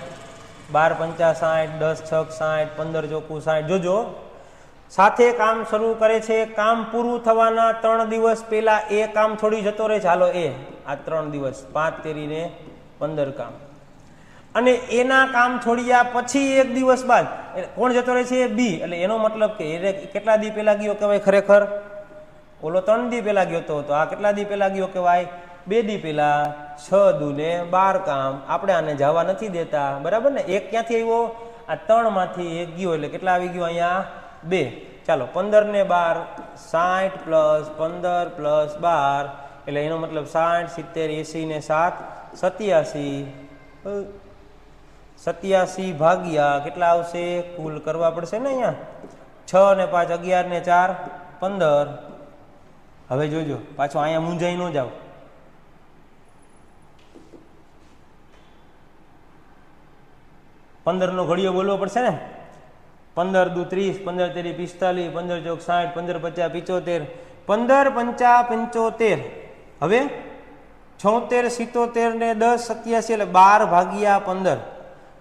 A: 12 5 60, 10 6 60, 15 ચોખ્ખું 60. જોજો સાથે કામ શરૂ કરે છે. કામ પૂરું થવાના 3 દિવસ પહેલા એ કામ છોડી જતો રહે છે. હાલો એ આ 3 દિવસ 5 તેરીને 15 કામ, અને એના કામ છોડ્યા પછી 1 દિવસ બાદ કોણ જતો રહે છે? B. એટલે એનો મતલબ કે એ કેટલા દી પહેલા ગયો કહેવાય? ખરેખર ઓલો 3 દી પહેલા ગયો તો આ કેટલા દી પહેલા ગયો કહેવાય? 2 દી પહેલા. 6 દુને 12 કામ. આપણે આને જવા નથી દેતા. બરાબર ને? એક ક્યાંથી આવ્યો? આ 3 માંથી 1 ગયો એટલે કેટલા આવી ગયો અહીંયા? 2. ચાલો 15 ને 12 60 પ્લસ 15 પ્લસ 12 એટલે એનો મતલબ 60 70 80 ને 7 87 ભાગ્યા કેટલા આવશે? કુલ કરવા પડશે ને અહીંયા 6 ને 5 11 ને 4 15. હવે જોજો પાછો અહીંયા મૂંઝાઈ ન જાવ. 15 નો ઘડિયો બોલવો પડશે ને. 15 દુ 30, 15 તેરી 45, 15 ચોક 60, 15 50 75, 15 50 75. હવે 76 77 ને 10 87 એટલે 12 ભાગ્યા 15.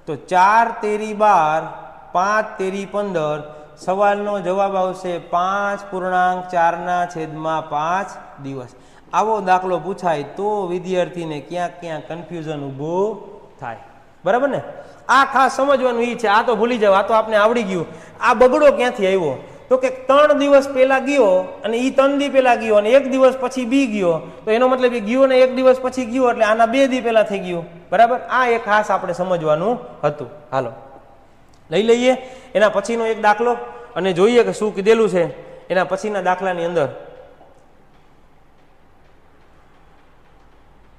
A: તો 4 તેરી 12, 5 તેરી 15. સવાલનો જવાબ આવશે 5.4/5 દિવસ. આવો દાખલો પૂછાય તો વિદ્યાર્થીને ક્યાંક ક્યાંક કન્ફ્યુઝન ઊભું થાય. બરાબર ને? આ ખાસ સમજવાનું એ છે. આ તો ભૂલી જાવ, આ તો આપણે આવડી ગયું. આ બગડો ક્યાંથી આવ્યો? તો કે 3 દિવસ પહેલા ગયો અને એ 3 દી પહેલા ગયો અને 1 દિવસ પછી બી ગયો, તો એનો મતલબ એ ગયો ને 1 દિવસ પછી ગયો એટલે આના 2 દી પહેલા થઈ ગયું. બરાબર? આ એક ખાસ આપણે સમજવાનું હતું. હાલો લઈ લઈએ એના પછીનો એક દાખલો અને જોઈએ કે શું કીધેલું છે એના પછીના દાખલાની અંદર.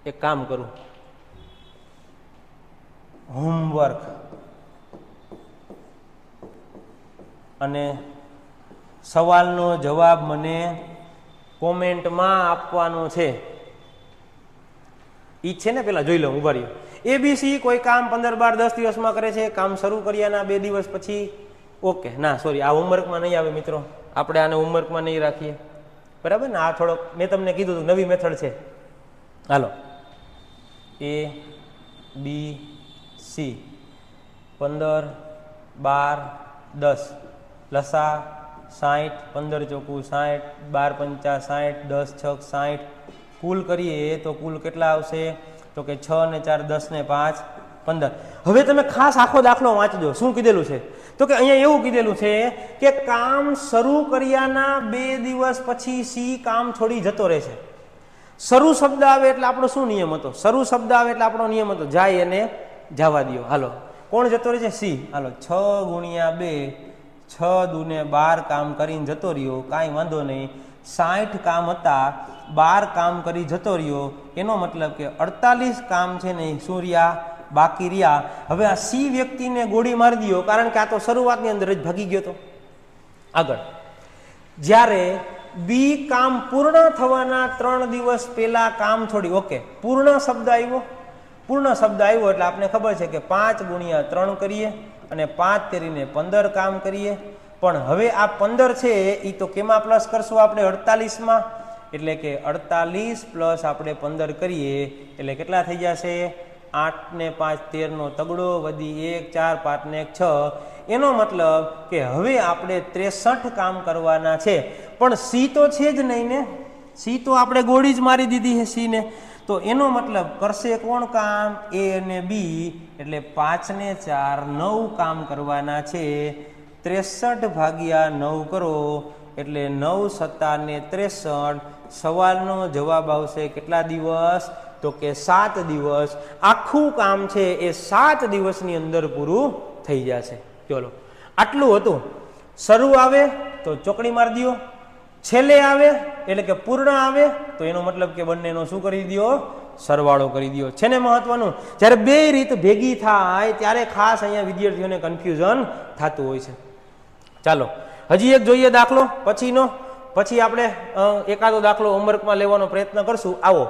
A: એક કામ કરું, હોમવર્ક અને સવાલનો જવાબ મને કોમેન્ટમાં આપવાનો છે. ઈ છે ને પેલા જોઈ લો. ઉભા રહ્યો. ABC કોઈ કામ 15 12 10 દિવસમાં કરે છે. કામ શરૂ કર્યાના 2 દિવસ પછી. ઓકે ના સોરી, આ હોમવર્કમાં નહીં આવે મિત્રો. આપણે આને હોમવર્કમાં નહીં રાખીએ. બરાબર ને? આ થોડોક મેં તમને કીધું હતું નવી મેથડ છે. હાલો A B C 15 12 10 લસા 60 15 ચોખ્ખું 60 12 50 60 10 6 60. કુલ કરીએ તો કુલ કેટલા આવશે? તો કે 6 ને 4 10 ને 5 15. હવે તમે ખાસ આખો દાખલો વાંચજો. શું કીધેલું છે? તો કે અહીંયા એવું કીધેલું છે કે કામ શરૂ કર્યાના 2 દિવસ પછી સી કામ છોડી જતો રહેશે. શરૂ શબ્દ આવે એટલે આપણો શું નિયમ હતો? શરૂ શબ્દ આવે એટલે આપણો નિયમ હતો જાય એને જવા દો. હાલો કોણ જતો રહે છે? સી. હાલો 6 ગુણ્યા 2 6 દુને 12 કામ કરીને જતો રહ્યો. કાંઈ વાંધો નહીં. 60 કામ હતા, 12 કામ કરી જતો રહ્યો. એનો મતલબ કે 48 કામ છે ને શું રહ્યા? બાકી રહ્યા. હવે આ સી વ્યક્તિને ગોળી મારી દો, કારણ કે આ તો શરૂઆતની અંદર જ ભાગી ગયો હતો. આગળ જ્યારે બી કામ પૂર્ણ થવાના 3 દિવસ પહેલા કામ છોડી. ઓકે, પૂર્ણ શબ્દ આવ્યો. પૂર્ણ શબ્દ આવ્યો એટલે આપણે ખબર છે કે 5 ગુણ્યા 3 કરીએ અને 5 તેરીને 15 કામ કરીએ. પણ હવે આ 15 છે એ તો કેમાં પ્લસ કરશું આપણે? 48માં. એટલે કે 48 પ્લસ આપણે 15 કરીએ એટલે કેટલા થઈ જશે? 8 ને 5 13 નો તગડો વધી 1 4 5 ને 1 6. એનો મતલબ કે હવે આપણે 63 કામ કરવાના છે. પણ સી તો છે જ નહીં ને. સી તો આપણે ગોળી જ મારી દીધી છે સી ને, તો એનો મતલબ કરશે કોણ કામ? એ અને બી, એટલે 5 ને 4 9 કામ કરવાના છે. 63 ભાગ્યા 9 કરો એટલે 9 સત્તા ને 63. સવાલનો જવાબ આવશે કેટલા દિવસ? તો કે 7 દિવસ. આખું કામ છે એ 7 દિવસની અંદર પૂરું થઈ જશે. ચલો આટલું હતું. શરૂ આવે તો ચોકડી મારી દો, છેલ્લે આવે એટલે કે પૂર્ણ આવે તો એનો મતલબ કે બંનેનો શું કરી દો? સરવાળો કરી દો. છે ને મહત્વનું? જ્યારે બે રીત ભેગી થાય ત્યારે ખાસ અહીંયા વિદ્યાર્થીઓને કન્ફ્યુઝન થતું હોય છે. ચાલો હજી એક જોઈએ દાખલો પછીનો, પછી આપણે એકાદો દાખલો હોમવર્કમાં લેવાનો પ્રયત્ન કરશું. આવો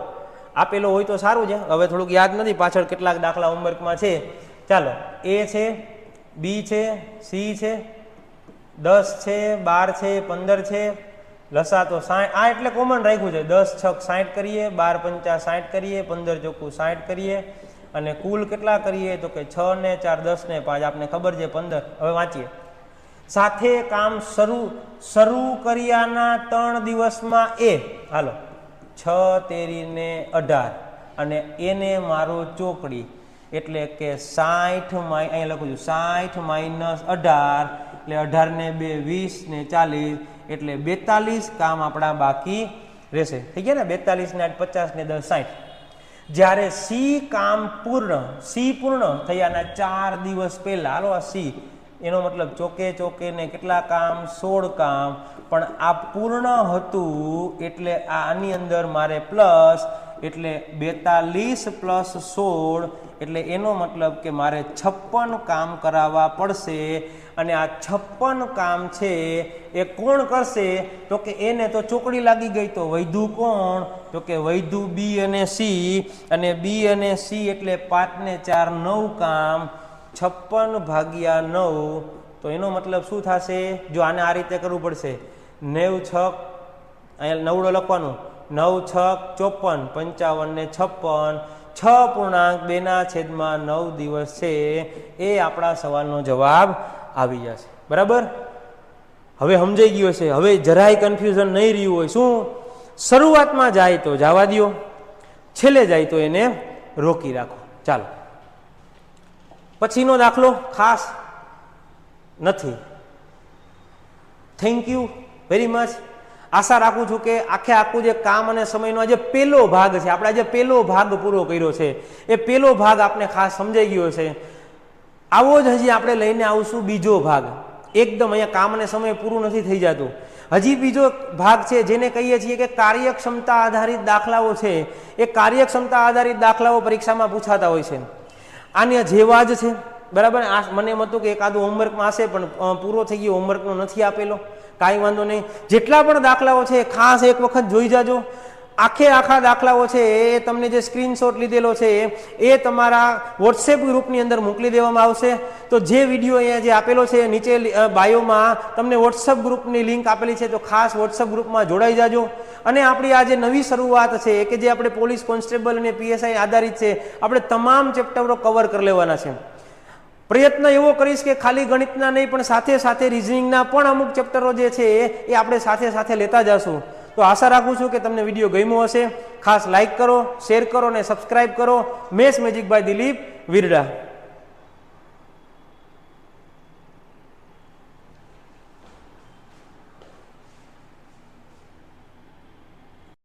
A: આપેલો હોય તો સારું છે, હવે થોડુંક યાદ નથી પાછળ કેટલાક દાખલા હોમવર્કમાં છે. ચાલો એ છે, બી છે, સી છે, 10 છે, 12 છે, 15 છે, લસા તો 60. આ એટલે કોમન રાખ્યું છે. 10 છક 60 કરીએ, 12 પંચા 60 કરીએ, 15 ચોખ્ખું 60 કરીએ, અને કુલ કેટલા કરીએ? તો કે 6 ને 4 10 ને 5 આપને ખબર છે 15. હવે વાંચીએ. સાથે કામ શરૂ કર્યાના 3 દિવસમાં એ, હાલો 6 તેરી ને 18 અને એને મારો ચોકડી એટલે કે 60 અહીંયા લખું છું 60 માઇનસ 18 એટલે 18 ને 2 20 ને 40 એટલે 42 કામ આપણા બાકી રહેશે. થઈ ગયા ને? 42 ને 8 50 ને 10 60. જ્યારે સી કામ પૂર્ણ થયાના 4 દિવસ પહેલા, હાલો આ સી, એનો મતલબ ચોકે ને કેટલા કામ? 16 કામ. પણ આ પૂર્ણ હતું એટલે આની અંદર મારે પ્લસ, એટલે 42 પ્લસ 16 એટલે એનો મતલબ કે મારે 56 કામ કરાવવા પડશે. અને આ 56 કામ છે એ કોણ કરશે? તો કે એને તો ચોકડી લાગી ગઈ, તો વૈધું કોણ? તો કે વૈધું બી અને સી. અને બી અને સી એટલે 5 ને 4 9 કામ, 56 ભાગ્યા 9. તો એનો મતલબ શું થશે? જો આને આ રીતે કરવું પડશે. 9 છક અહીંયા નવડો લખવાનું, 9 છક 54, 55 ને 56, 6.2/9 દિવસ છે. એ આપણા સવાલનો જવાબ આવી જશે. બરાબર? હવે સમજાઈ ગયો છે. હવે જરાય કન્ફ્યુઝન નહીં રહ્યું હોય. શું? શરૂઆતમાં જાય તો જવા દો, છેલ્લે જાય તો એને રોકી રાખો. ચાલો પછીનો દાખલો ખાસ નથી. Thank you very much. આશા રાખું છું કે આખું જે કામ અને સમયનો જે પહેલો ભાગ છે, આપણે જે પહેલો ભાગ પૂરો કર્યો છે, એ પહેલો ભાગ આપને ખાસ સમજાઈ ગયો છે. આવો જ હજી આપણે લઈને આવશું બીજો ભાગ. એકદમ અહીંયા કામ અને સમય પૂરું નથી થઈ જતું. હજી બીજો ભાગ છે જેને કહીએ છીએ કે કાર્યક્ષમતા આધારિત દાખલાઓ છે. એ કાર્યક્ષમતા આધારિત દાખલાઓ પરીક્ષામાં પૂછાતા હોય છે. આને જેવા જ છે. બરાબર? આ મને એમ હતું કે એકાદું હોમવર્કમાં હશે, પણ પૂરો થઈ ગયો, હોમવર્કનો નથી આપેલો. કાંઈ વાંધો નહીં. જેટલા પણ દાખલાઓ છે ખાસ એક વખત જોઈ જાજો. આખા દાખલાઓ છે એ તમને જે સ્ક્રીનશોટ લીધેલો છે એ તમારા વોટ્સએપ ગ્રુપની અંદર મોકલી દેવામાં આવશે. તો જે વિડીયો અહીંયા જે આપેલો છે નીચે બાયોમાં તમને વોટ્સએપ ગ્રુપની લિંક આપેલી છે, તો ખાસ વોટ્સએપ ગ્રુપમાં જોડાઈ જાજો. અને આપણી આ જે નવી શરૂઆત છે કે જે આપણે પોલીસ કોન્સ્ટેબલ અને પીએસઆઈ આધારિત છે, આપણે તમામ ચેપ્ટરો કવર કરી લેવાના છે. પ્રયત્ન એવો કરીશ કે ખાલી ગણિતના નહીં પણ સાથે સાથે રિઝનિંગના પણ અમુક ચેપ્ટરો જે છે એ આપણે સાથે લેતા જશું. તો આશા રાખું છું કે તમને વિડીયો ગમ્યો હશે. ખાસ લાઇક કરો, શેર કરો અને સબસ્ક્રાઇબ કરો. Maths magic by Dilip Virda.